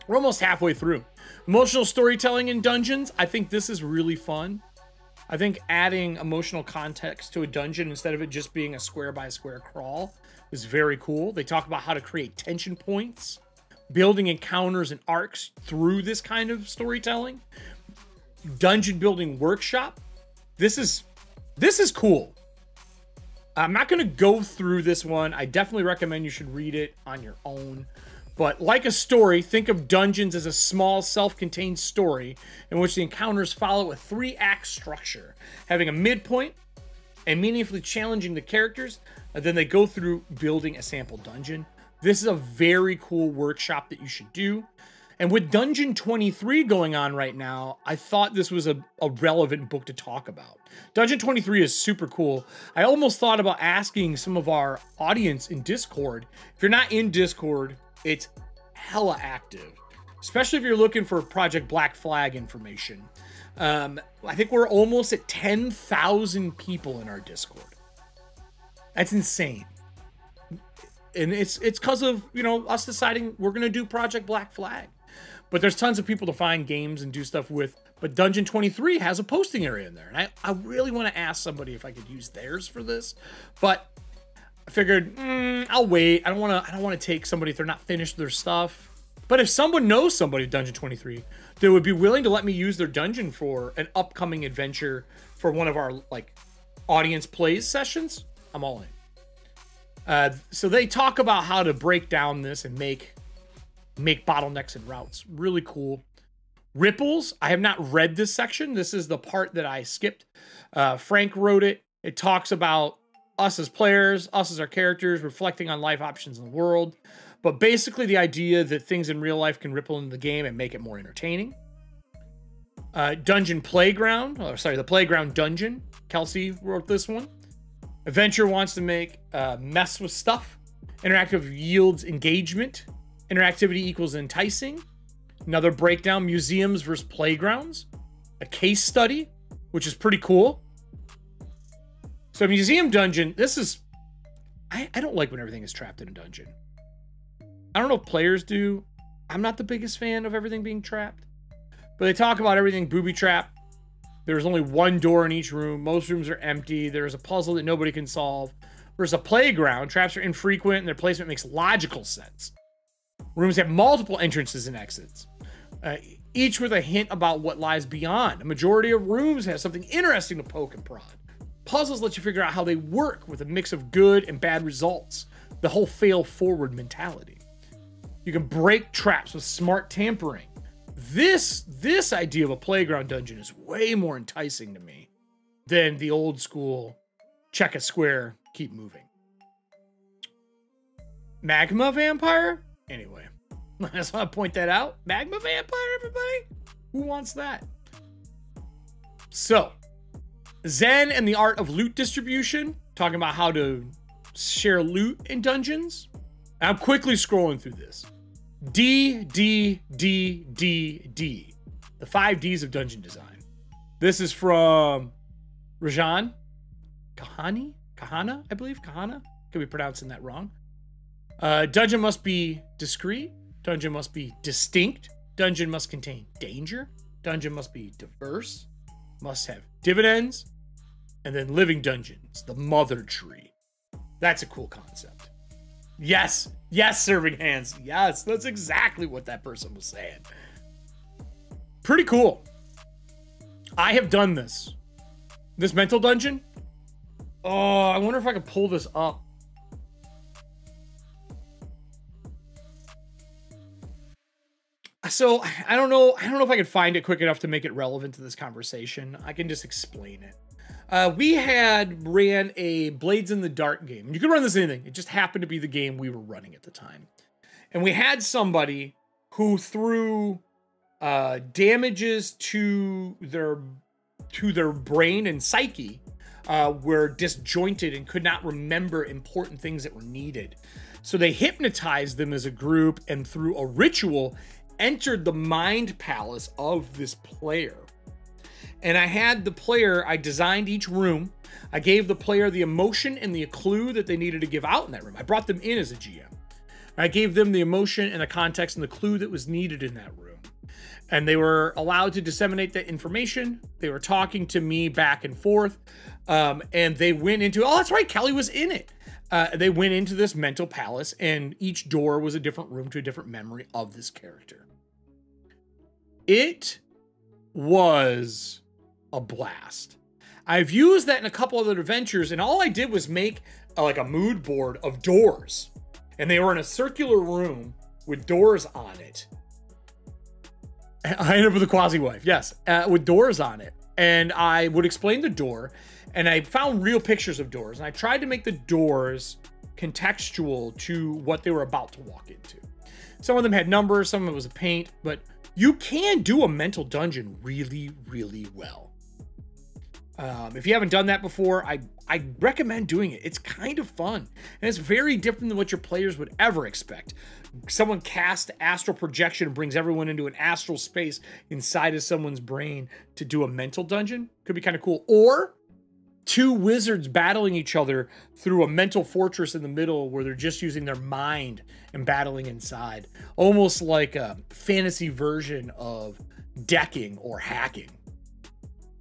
We're almost halfway through. Emotional storytelling in dungeons. I think this is really fun. I think adding emotional context to a dungeon instead of it just being a square by square crawl is very cool. They talk about how to create tension points, building encounters and arcs through this kind of storytelling. Dungeon building workshop. This is cool. I'm not going to go through this one. I definitely recommend you should read it on your own. But like a story, think of dungeons as a small, self-contained story in which the encounters follow a 3-act structure, having a midpoint and meaningfully challenging the characters, and then they go through building a sample dungeon. This is a very cool workshop that you should do. And with Dungeon 23 going on right now, I thought this was a relevant book to talk about. Dungeon 23 is super cool. I almost thought about asking some of our audience in Discord. If you're not in Discord, it's hella active. especially if you're looking for Project Black Flag information. I think we're almost at 10,000 people in our Discord. That's insane. And it's because of, you know, us deciding we're going to do Project Black Flag. But there's tons of people to find games and do stuff with. But Dungeon 23 has a posting area in there. And I really want to ask somebody if I could use theirs for this. But I figured, I'll wait. I don't want to take somebody if they're not finished their stuff. But if someone knows somebody at Dungeon 23 that would be willing to let me use their dungeon for an upcoming adventure for one of our like audience plays sessions, I'm all in. So they talk about how to break down this and make bottlenecks and routes. Really cool. Ripples. I have not read this section. This is the part that I skipped. Frank wrote it. It talks about us as players, us as our characters, reflecting on life options in the world. But basically the idea that things in real life can ripple into the game and make it more entertaining. Dungeon Playground. Oh, sorry, the Playground Dungeon. Kelsey wrote this one. Adventure wants to make mess with stuff. Interactive yields engagement. Interactivity equals enticing. Another breakdown, museums versus playgrounds. A case study, which is pretty cool. So museum dungeon, this is... I don't like when everything is trapped in a dungeon. I don't know if players do. I'm not the biggest fan of everything being trapped. But they talk about everything booby-trapped. There's only one door in each room. Most rooms are empty. There's a puzzle that nobody can solve. There's a playground. Traps are infrequent and their placement makes logical sense. Rooms have multiple entrances and exits, each with a hint about what lies beyond. A majority of rooms have something interesting to poke and prod. Puzzles let you figure out how they work with a mix of good and bad results. The whole fail-forward mentality. You can break traps with smart tampering. This idea of a playground dungeon is way more enticing to me than the old school check a square, keep moving. Magma vampire? Anyway, I just want to point that out. Magma vampire, everybody? Who wants that? So, Zen and the art of loot distribution, talking about how to share loot in dungeons. I'm quickly scrolling through this. D, D, D, D, D. The 5 Ds of dungeon design. This is from Rajan Kahana, I believe. Kahana? Could be pronouncing that wrong. Dungeon must be discreet. Dungeon must be distinct. Dungeon must contain danger. Dungeon must be diverse. Must have dividends. And then living dungeons, the mother tree. That's a cool concept. Yes. Yes, serving hands. Yes, that's exactly what that person was saying. Pretty cool. I have done this. This mental dungeon. Oh, I wonder if I can pull this up. So I don't know if I can find it quick enough to make it relevant to this conversation. I can just explain it. We ran a Blades in the Dark game. You could run this anything. It just happened to be the game we were running at the time. And we had somebody who threw damages to their brain and psyche were disjointed and could not remember important things that were needed. So they hypnotized them as a group and through a ritual entered the mind palace of this player. And I had the player, I designed each room. I gave the player the emotion and the clue that they needed to give out in that room. I brought them in as a GM. I gave them the emotion and the context and the clue that was needed in that room. And they were allowed to disseminate that information. They were talking to me back and forth. And they went into, oh, that's right, Kelly was in it. They went into this mental palace and each door was a different room to a different memory of this character. It was a blast. I've used that in a couple other adventures, and all I did was make like a mood board of doors. And they were in a circular room with doors on it. I ended up with a quasi-wife, yes, with doors on it. And I would explain the door, and I found real pictures of doors, and I tried to make the doors contextual to what they were about to walk into. Some of them had numbers, some of it was a paint, but you can do a mental dungeon really, really well. If you haven't done that before, I recommend doing it. It's kind of fun, and it's very different than what your players would ever expect. Someone casts astral projection and brings everyone into an astral space inside of someone's brain to do a mental dungeon. Could be kind of cool. Or two wizards battling each other through a mental fortress in the middle where they're just using their mind and battling inside. Almost like a fantasy version of decking or hacking.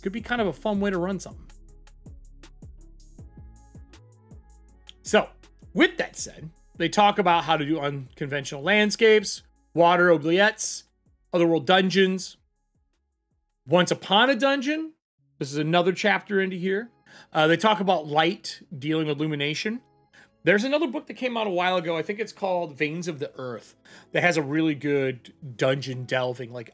Could be kind of a fun way to run something. So, with that said, they talk about how to do unconventional landscapes, water oubliettes, otherworld dungeons. Once upon a dungeon, this is another chapter into here. They talk about light, dealing with illumination. There's another book that came out a while ago. I think it's called Veins of the Earth, that has a really good dungeon delving, like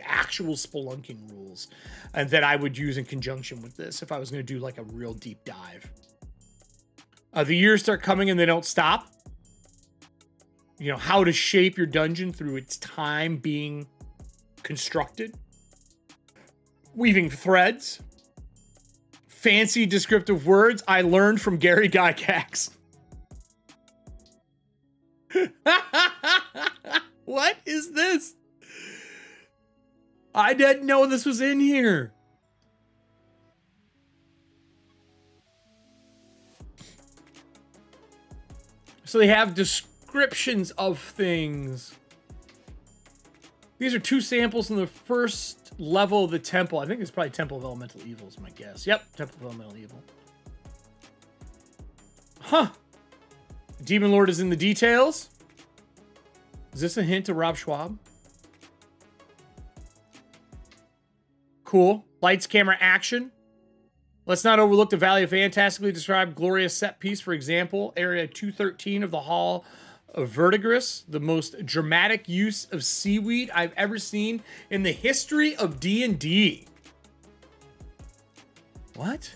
actual spelunking rules, and that I would use in conjunction with this if I was going to do like a real deep dive. The years start coming and they don't stop. You know, how to shape your dungeon through its time being constructed. Weaving threads. Fancy descriptive words I learned from Gary Gygax. What is this? I didn't know this was in here. So they have descriptions of things. These are two samples from the first level of the temple. I think it's probably Temple of Elemental Evil is my guess. Yep, Temple of Elemental Evil. Huh. Demon Lord is in the details. Is this a hint to Rob Schwab? Cool. Lights, camera, action. Let's not overlook the Valley of Fantastically described glorious set piece. For example, Area 213 of the Hall of Verdigris, the most dramatic use of seaweed I've ever seen in the history of D&D. What?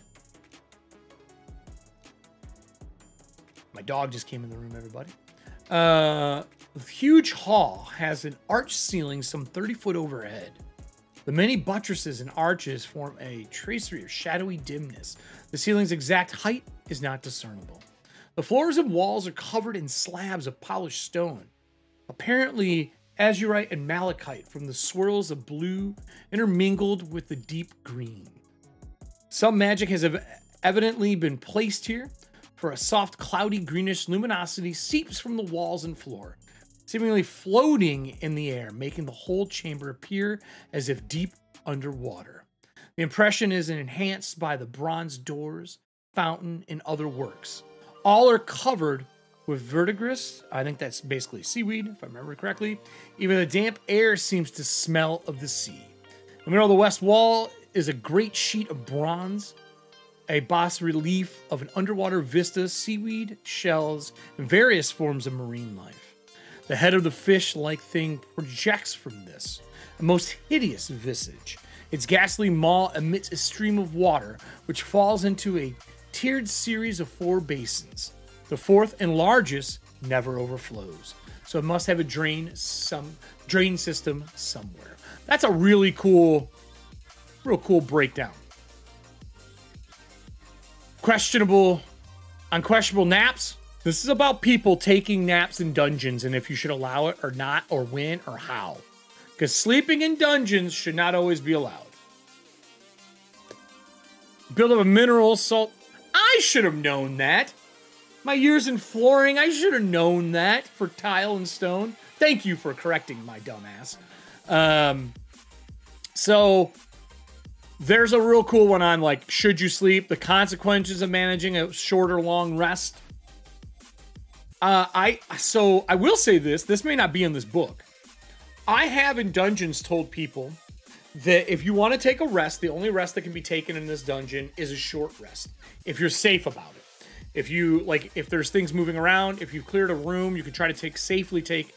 My dog just came in the room, everybody. The huge hall has an arch ceiling some 30 foot overhead. The many buttresses and arches form a tracery of shadowy dimness. The ceiling's exact height is not discernible. The floors and walls are covered in slabs of polished stone, apparently azurite and malachite from the swirls of blue intermingled with the deep green. Some magic has evidently been placed here, for a soft, cloudy, greenish luminosity seeps from the walls and floor, seemingly floating in the air, making the whole chamber appear as if deep underwater. The impression is enhanced by the bronze doors, fountain, and other works. All are covered with verdigris. I think that's basically seaweed, if I remember correctly. Even the damp air seems to smell of the sea. In the middle of the west wall is a great sheet of bronze, a bas relief of an underwater vista, seaweed, shells, and various forms of marine life. The head of the fish-like thing projects from this, a most hideous visage. Its ghastly maw emits a stream of water, which falls into a tiered series of 4 basins. The fourth and largest never overflows, so it must have a drain system somewhere. That's a real cool breakdown. Unquestionable naps. This is about people taking naps in dungeons and if you should allow it or not, or when or how. Because sleeping in dungeons should not always be allowed. Build up a mineral salt. I should have known that. My years in flooring, I should have known that for tile and stone. Thank you for correcting my dumbass. So there's a real cool one on, like, should you sleep? The consequences of managing a short or long rest. I will say this may not be in this book. I have in dungeons told people that if you want to take a rest, the only rest that can be taken in this dungeon is a short rest. If you're safe about it. If there's things moving around, if you've cleared a room, you can try to safely take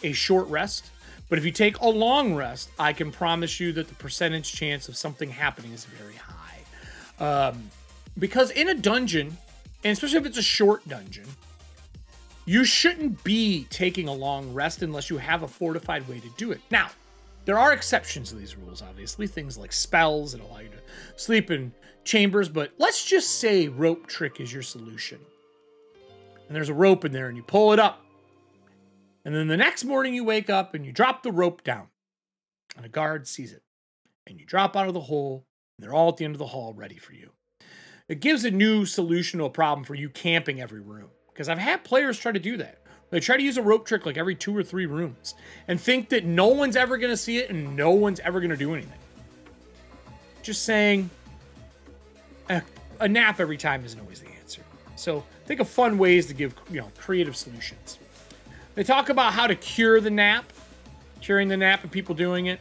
a short rest. But if you take a long rest, I can promise you that the percentage chance of something happening is very high. Because in a dungeon, and especially if it's a short dungeon, you shouldn't be taking a long rest unless you have a fortified way to do it. Now, There are exceptions to these rules, obviously. Things like spells that allow you to sleep in chambers, but let's just say rope trick is your solution. And there's a rope in there and you pull it up. And then the next morning you wake up and you drop the rope down. And a guard sees it. And you drop out of the hole and they're all at the end of the hall ready for you. It gives a new solution to a problem for you camping every room. Because I've had players try to do that. They try to use a rope trick like every 2 or 3 rooms and think that no one's ever going to see it and no one's ever going to do anything. Just saying a nap every time isn't always the answer. So think of fun ways to give, creative solutions. They talk about how to cure the nap, curing the nap and people doing it.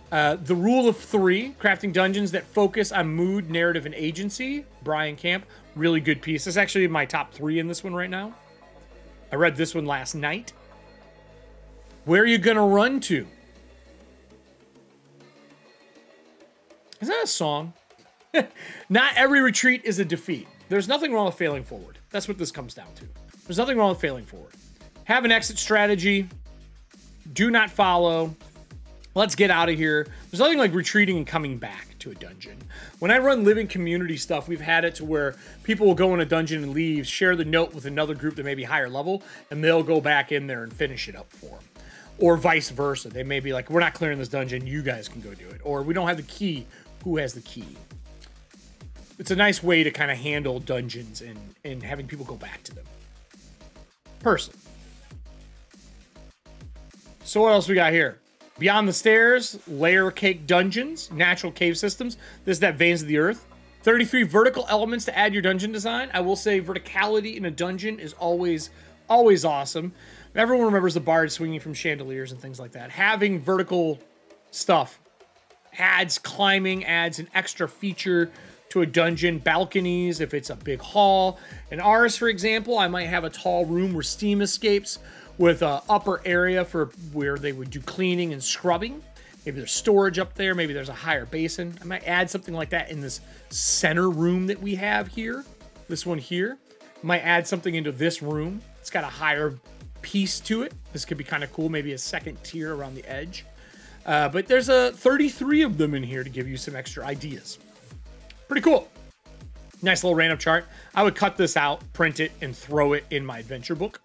The rule of 3, crafting dungeons that focus on mood, narrative, and agency. Brian Camp, really good piece. This is actually my top 3 in this one right now. I read this one last night. Where are you going to run to? Is that a song? Not every retreat is a defeat. There's nothing wrong with failing forward. That's what this comes down to. There's nothing wrong with failing forward. Have an exit strategy. Do not follow. Let's get out of here. There's nothing like retreating and coming back to a dungeon. When I run living community stuff, we've had it to where people will go in a dungeon and leave, share the note with another group that may be higher level, and they'll go back in there and finish it up for them. Or vice versa. They may be like, we're not clearing this dungeon, you guys can go do it. Or we don't have the key, who has the key? It's a nice way to kind of handle dungeons and having people go back to them. Personally. So what else we got here? Beyond the Stairs, Layer Cake Dungeons, Natural Cave Systems. This is that Veins of the Earth. 33 vertical elements to add your dungeon design. I will say verticality in a dungeon is always awesome. Everyone remembers the bard swinging from chandeliers and things like that. Having vertical stuff adds climbing, adds an extra feature to a dungeon. Balconies, if it's a big hall. In ours, for example, I might have a tall room where steam escapes, with an upper area for where they would do cleaning and scrubbing. Maybe there's storage up there. Maybe there's a higher basin. I might add something like that in this center room that we have here. This one here. I might add something into this room. It's got a higher piece to it. This could be kind of cool. Maybe a second tier around the edge. But there's 33 of them in here to give you some extra ideas. Pretty cool. Nice little random chart. I would cut this out, print it, and throw it in my adventure book.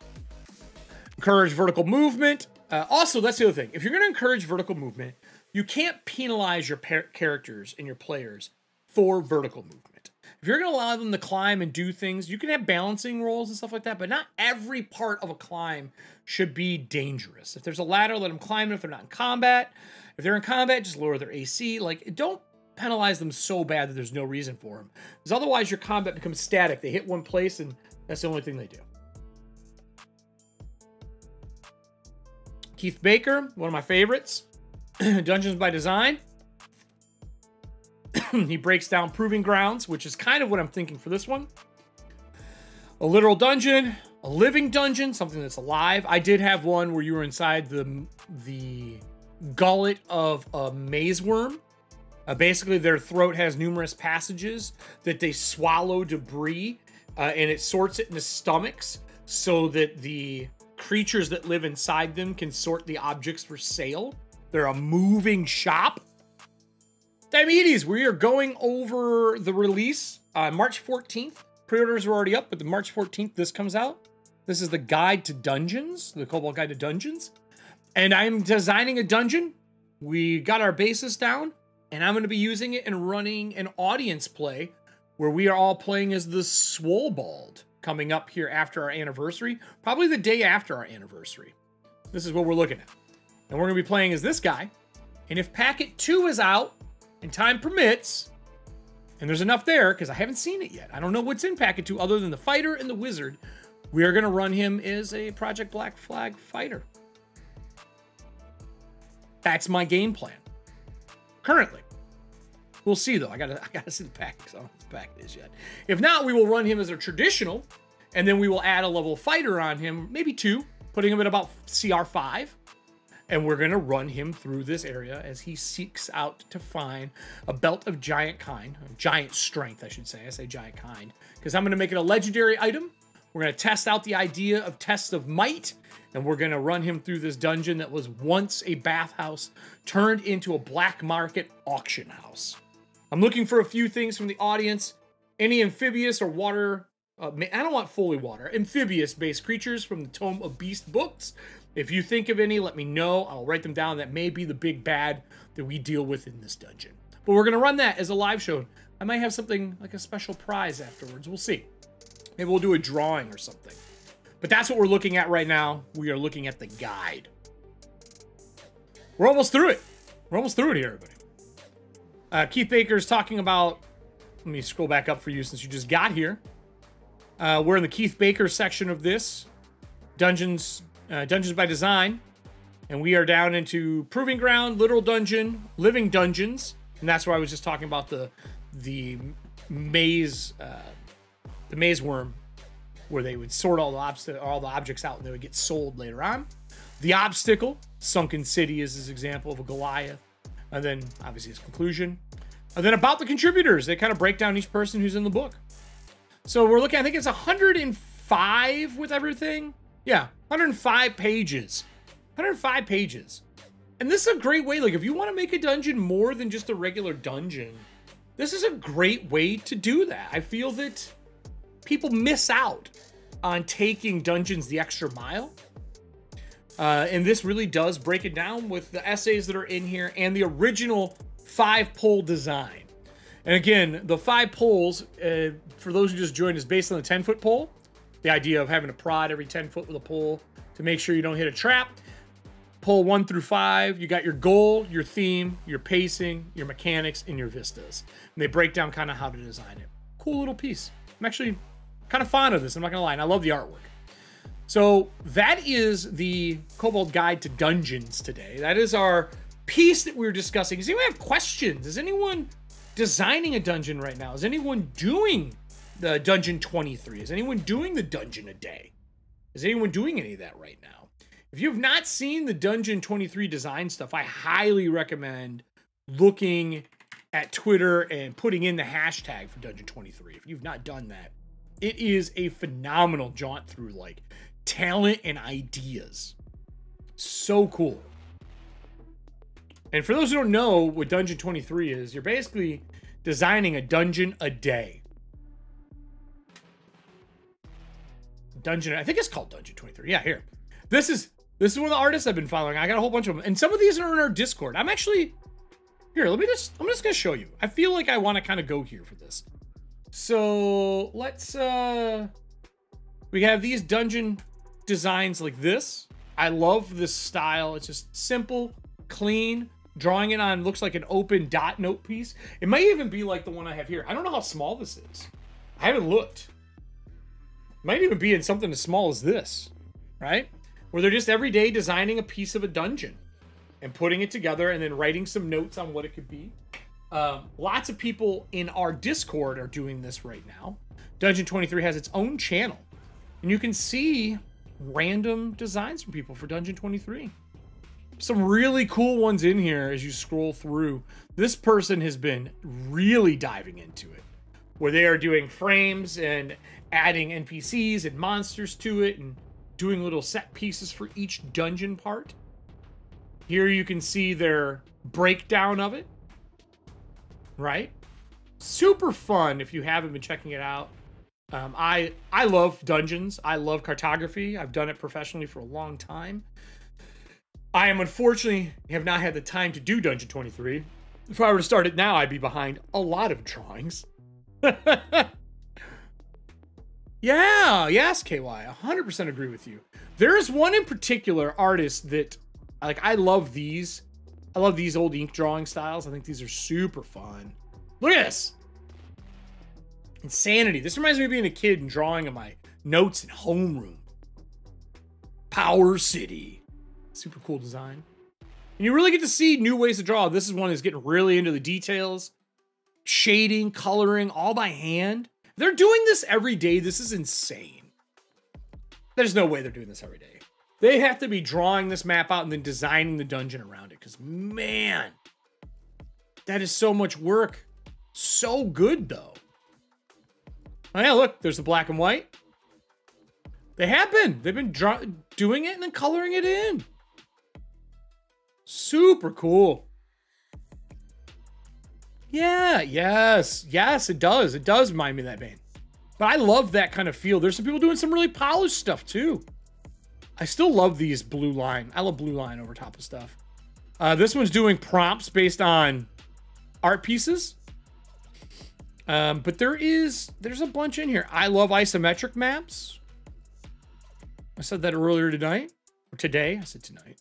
Encourage vertical movement. Also, that's the other thing. If you're going to encourage vertical movement, you can't penalize your characters and your players for vertical movement. If you're going to allow them to climb and do things, you can have balancing rolls and stuff like that, but not every part of a climb should be dangerous. If there's a ladder, let them climb it if they're not in combat. If they're in combat, just lower their AC. Like, don't penalize them so bad that there's no reason for them. Because otherwise, your combat becomes static. They hit one place, and that's the only thing they do. Keith Baker, one of my favorites. Dungeons by Design. He breaks down Proving Grounds, which is kind of what I'm thinking for this one. A literal dungeon, a living dungeon, something that's alive. I did have one where you were inside the gullet of a maze worm. Basically, their throat has numerous passages that they swallow debris, and it sorts it into stomachs so that the creatures that live inside them can sort the objects for sale. They're a moving shop. Diabetes, we are going over the release March 14th. Pre-orders are already up, but the March 14th this comes out. This is the Guide to Dungeons, the Cobalt Guide to Dungeons. And I'm designing a dungeon. We got our basis down, and I'm going to be using it and running an audience play where we are all playing as the Swollbald, coming up here after our anniversary, probably the day after our anniversary. This is what we're looking at. And we're going to be playing as this guy. And if Packet 2 is out, and time permits, and there's enough there, because I haven't seen it yet. I don't know what's in Packet 2 other than the fighter and the wizard. We are going to run him as a Project Black Flag fighter. That's my game plan. Currently. We'll see, though. I gotta see the pack. So I don't know what the pack is yet. If not, we will run him as a traditional, and then we will add a level fighter on him, maybe 2, putting him at about CR5. And we're going to run him through this area as he seeks out to find a belt of giant kind, giant strength, I should say. I say giant kind, because I'm going to make it a legendary item We're going to test out the idea of Test of Might, and we're going to run him through this dungeon that was once a bathhouse turned into a black market auction house. I'm looking for a few things from the audience. Any amphibious or water, I don't want fully water, amphibious-based creatures from the Tome of Beast books. If you think of any, let me know. I'll write them down. That may be the big bad that we deal with in this dungeon. But we're going to run that as a live show. I might have something like a special prize afterwards. We'll see. Maybe we'll do a drawing or something. But that's what we're looking at right now. We are looking at the guide. We're almost through it. We're almost through it here, everybody. Keith Baker's talking about... Let me scroll back up for you since you just got here. We're in the Keith Baker section of this. Dungeons by Design. And we are down into Proving Ground, Literal Dungeon, Living Dungeons. And that's where I was just talking about the maze worm, where they would sort all the objects out and they would get sold later on. The Obstacle, Sunken City is his example of a Goliath. And then obviously his conclusion. And then about the contributors, they kind of break down each person who's in the book. So we're looking, I think it's 105 with everything. Yeah, 105 pages. 105 pages. And this is a great way, like if you want to make a dungeon more than just a regular dungeon, this is a great way to do that. I feel that people miss out on taking dungeons the extra mile. And this really does break it down with the essays that are in here and the original 5-pole design. And again, the 5 poles, for those who just joined, is based on the 10-foot pole. The idea of having to prod every 10 foot with a pole to make sure you don't hit a trap. Pole 1 through 5, you got your goal, your theme, your pacing, your mechanics, and your vistas. And they break down kind of how to design it. Cool little piece. I'm actually kind of fond of this, I'm not gonna lie, and I love the artwork. So that is the Kobold Guide to Dungeons today. That is our piece that we were discussing. Does anyone have questions? Is anyone designing a dungeon right now? Is anyone doing the Dungeon 23? Is anyone doing the dungeon a day? Is anyone doing any of that right now? If you have not seen the Dungeon 23 design stuff, I highly recommend looking at Twitter and putting in the hashtag for Dungeon 23. If you've not done that, it is a phenomenal jaunt through like talent and ideas. So cool. And for those who don't know what Dungeon 23 is, you're basically designing a dungeon a day. Dungeon, I think it's called Dungeon 23. Yeah, here. This is one of the artists I've been following. I got a whole bunch of them. And some of these are in our Discord. I'm actually... Here, I'm just going to show you. I feel like I want to kind of go here for this. So, let's... We have these dungeon designs like this. I love this style. It's just simple, clean. Drawing it on looks like an open dot note piece. It might even be like the one I have here. I don't know how small this is. I haven't looked. It might even be in something as small as this, right? Where they're just every day designing a piece of a dungeon and putting it together and then writing some notes on what it could be. Lots of people in our Discord are doing this right now. Dungeon 23 has its own channel. And you can see random designs from people for Dungeon 23. Some really cool ones in here as you scroll through. This person has been really diving into it, where they are doing frames and adding NPCs and monsters to it and doing little set pieces for each dungeon part. Here you can see their breakdown of it, right? Super fun if you haven't been checking it out. I love dungeons. I love cartography. I've done it professionally for a long time. I am unfortunately have not had the time to do Dungeon 23. If I were to start it now, I'd be behind a lot of drawings. Yeah, yes, KY, 100% agree with you. There is one in particular artist that, like, I love these. I love these old ink drawing styles. I think these are super fun. Look at this. Insanity. This reminds me of being a kid and drawing in my notes in homeroom. Power City. Super cool design. And you really get to see new ways to draw. This is one that's getting really into the details. Shading, coloring, all by hand. They're doing this every day. This is insane. There's no way they're doing this every day. They have to be drawing this map out and then designing the dungeon around it. Because, man, that is so much work. So good, though. Oh, yeah, look. There's the black and white. They have been. They've been doing it and then coloring it in. Super cool. Yeah, yes, it does. It does remind me of that vein. But I love that kind of feel. There's some people doing some really polished stuff too. I still love these blue line. I love blue line over top of stuff. This one's doing prompts based on art pieces. But there's a bunch in here. I love isometric maps. I said that earlier tonight. Or today. I said tonight.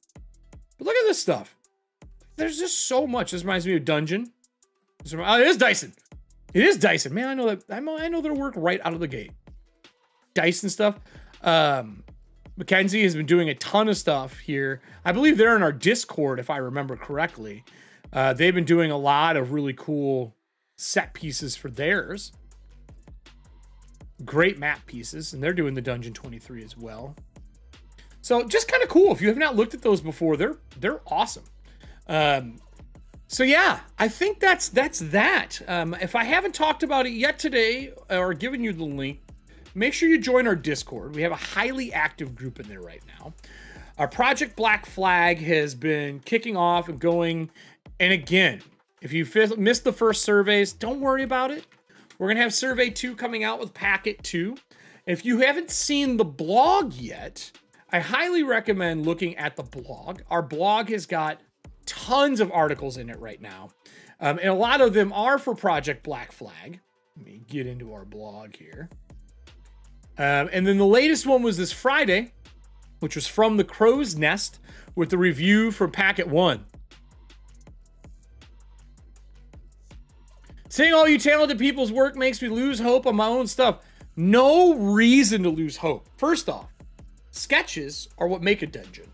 But look at this stuff. There's just so much. This reminds me of Dungeon. Oh, it is Dyson. It is Dyson. Man, I know that. I know their work right out of the gate. Dyson stuff. Mackenzie has been doing a ton of stuff here. I believe they're in our Discord, if I remember correctly. They've been doing a lot of really cool set pieces for theirs. Great map pieces, and they're doing the Dungeon 23 as well. So just kind of cool. If you have not looked at those before, they're awesome. So yeah, I think that's that. If I haven't talked about it yet today or given you the link, make sure you join our Discord. We have a highly active group in there right now. Our Project Black Flag has been kicking off and going. And again, if you missed the first surveys, don't worry about it. We're going to have Survey 2 coming out with Packet 2. If you haven't seen the blog yet, I highly recommend looking at the blog. Our blog has got tons of articles in it right now. And a lot of them are for Project Black Flag. Let me get into our blog here. And then the latest one was this Friday, which was from the Crow's Nest with the review from Packet 1. Seeing all you talented people's work makes me lose hope on my own stuff. No reason to lose hope. First off, sketches are what make a dungeon.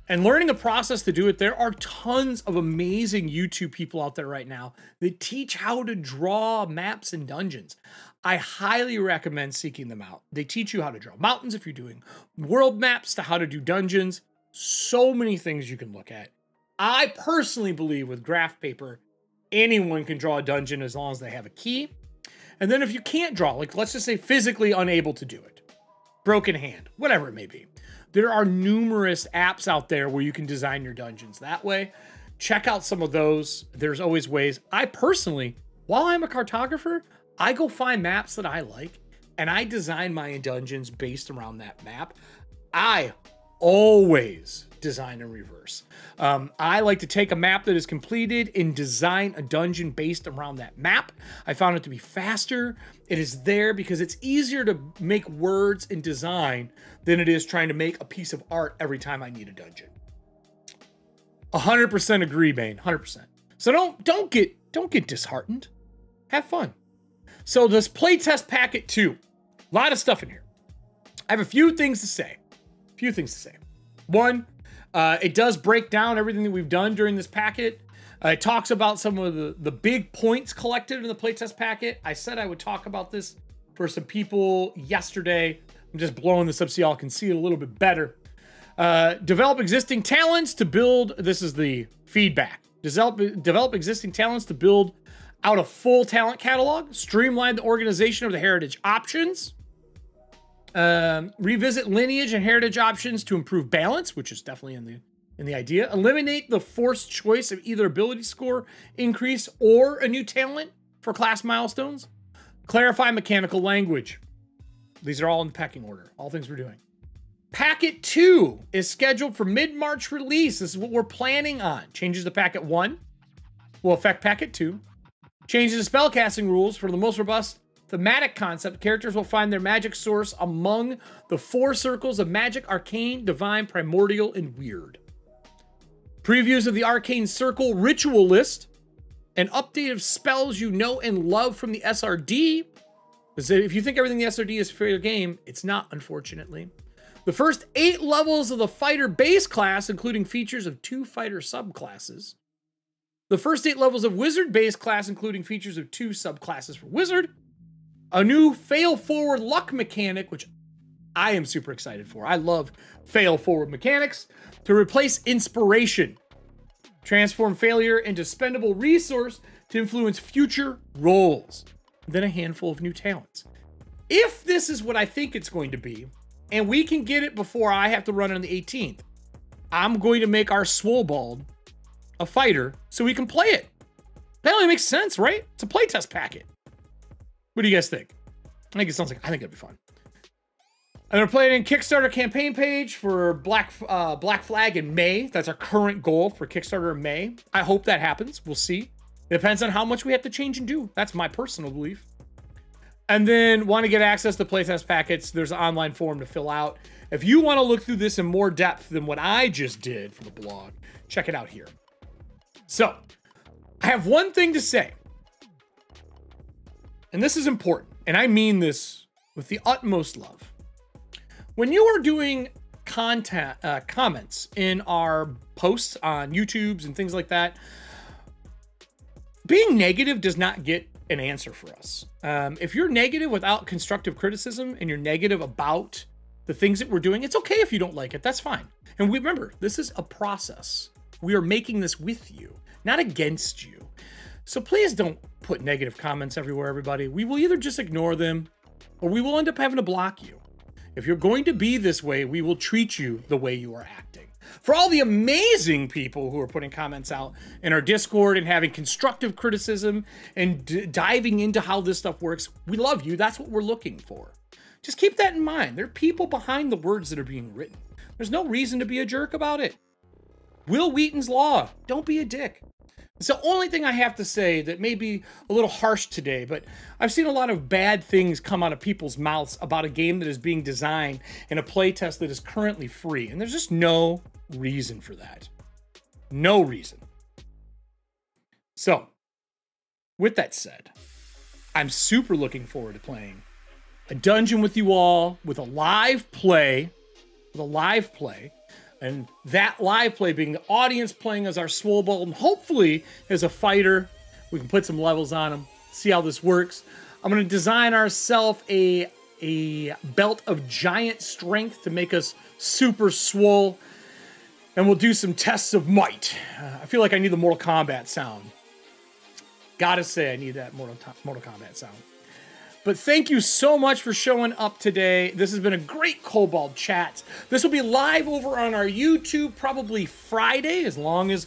And learning the process to do it, there are tons of amazing YouTube people out there right now that teach how to draw maps and dungeons. I highly recommend seeking them out. They teach you how to draw mountains if you're doing world maps to how to do dungeons. So many things you can look at. I personally believe with graph paper, anyone can draw a dungeon as long as they have a key. And then if you can't draw, like let's just say physically unable to do it, broken hand, whatever it may be, there are numerous apps out there where you can design your dungeons that way. Check out some of those. There's always ways. I personally, while I'm a cartographer, I go find maps that I like and I design my dungeons based around that map. I always design in reverse. I like to take a map that is completed and design a dungeon based around that map. I found it to be faster. It is there because it's easier to make words in design than it is trying to make a piece of art every time I need a dungeon. 100% agree, Bane. 100%. So don't get disheartened. Have fun. So this playtest packet 2, a lot of stuff in here. I have a few things to say. One, it does break down everything that we've done during this packet. It talks about some of the big points collected in the playtest packet. I said I would talk about this for some people yesterday. I'm just blowing this up so y'all can see it a little bit better. Develop existing talents to build. This is the feedback. Develop existing talents to build out a full talent catalog. Streamline the organization of the heritage options. Revisit lineage and heritage options to improve balance, which is definitely in the idea. Eliminate the forced choice of either ability score increase or a new talent for class milestones. Clarify mechanical language. These are all in pecking order. All things we're doing. Packet 2 is scheduled for mid-March release. This is what we're planning on. Changes to Packet 1 will affect Packet 2. Changes to spellcasting rules for the most robust thematic concept. Characters will find their magic source among the 4 circles of magic, arcane, divine, primordial, and weird. Previews of the arcane circle ritual list. An update of spells you know and love from the SRD. Because if you think everything in the SRD is fair game, it's not, unfortunately. The first 8 levels of the fighter base class, including features of 2 fighter subclasses. The first 8 levels of wizard base class, including features of 2 subclasses for wizard. A new fail forward luck mechanic, which I am super excited for. I love fail forward mechanics. To replace inspiration. Transform failure into spendable resource to influence future rolls. Then a handful of new talents. If this is what I think it's going to be, and we can get it before I have to run on the 18th, I'm going to make our Kobold a fighter so we can play it. That only makes sense, right? It's a playtest packet. What do you guys think? I think it'd be fun. I'm gonna play it in Kickstarter campaign page for Black Flag in May. That's our current goal for Kickstarter in May. I hope that happens. We'll see. It depends on how much we have to change and do. That's my personal belief. And then want to get access to playtest packets. There's an online form to fill out. If you want to look through this in more depth than what I just did for the blog, check it out here. So, I have one thing to say. And this is important. And I mean this with the utmost love. When you are doing comments in our posts on YouTubes and things like that, being negative does not get an answer for us. If you're negative without constructive criticism and you're negative about the things that we're doing, it's okay if you don't like it. That's fine. And remember, this is a process. We are making this with you, not against you. So please don't put negative comments everywhere, everybody. We will either just ignore them or we will end up having to block you. If you're going to be this way, we will treat you the way you are acting. For all the amazing people who are putting comments out in our Discord and having constructive criticism and diving into how this stuff works, we love you. That's what we're looking for. Just keep that in mind. There are people behind the words that are being written. There's no reason to be a jerk about it. Will Wheaton's Law. Don't be a dick. It's the only thing I have to say that may be a little harsh today, but I've seen a lot of bad things come out of people's mouths about a game that is being designed in a playtest that is currently free, and there's just no reason for that. No reason. So, with that said, I'm super looking forward to playing a dungeon with you all with a live play, and that live play being the audience playing as our Kobold, and hopefully as a fighter. We can put some levels on him, see how this works. I'm going to design ourselves a belt of giant strength to make us super swole, and we'll do some tests of might. I feel like I need the Mortal Kombat sound. Gotta say, I need that Mortal Kombat sound. But thank you so much for showing up today. This has been a great Kobold chat. This will be live over on our YouTube probably Friday, as long as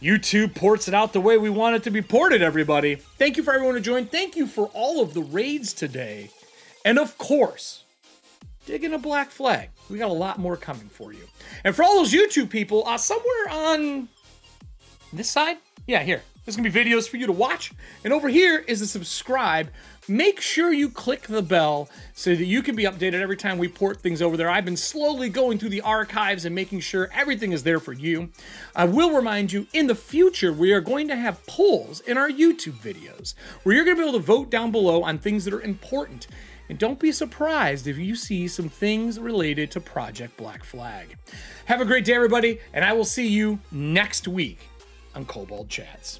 YouTube ports it out the way we want it to be ported, everybody. Thank you for everyone who joined. Thank you for all of the raids today. And of course, dig in a Black Flag. We got a lot more coming for you. And for all those YouTube people, somewhere on this side, yeah, here. There's going to be videos for you to watch. And over here is a subscribe. Make sure you click the bell so that you can be updated every time we port things over there. I've been slowly going through the archives and making sure everything is there for you. I will remind you, in the future, we are going to have polls in our YouTube videos where you're going to be able to vote down below on things that are important. And don't be surprised if you see some things related to Project Black Flag. Have a great day, everybody, and I will see you next week on Kobold Chats.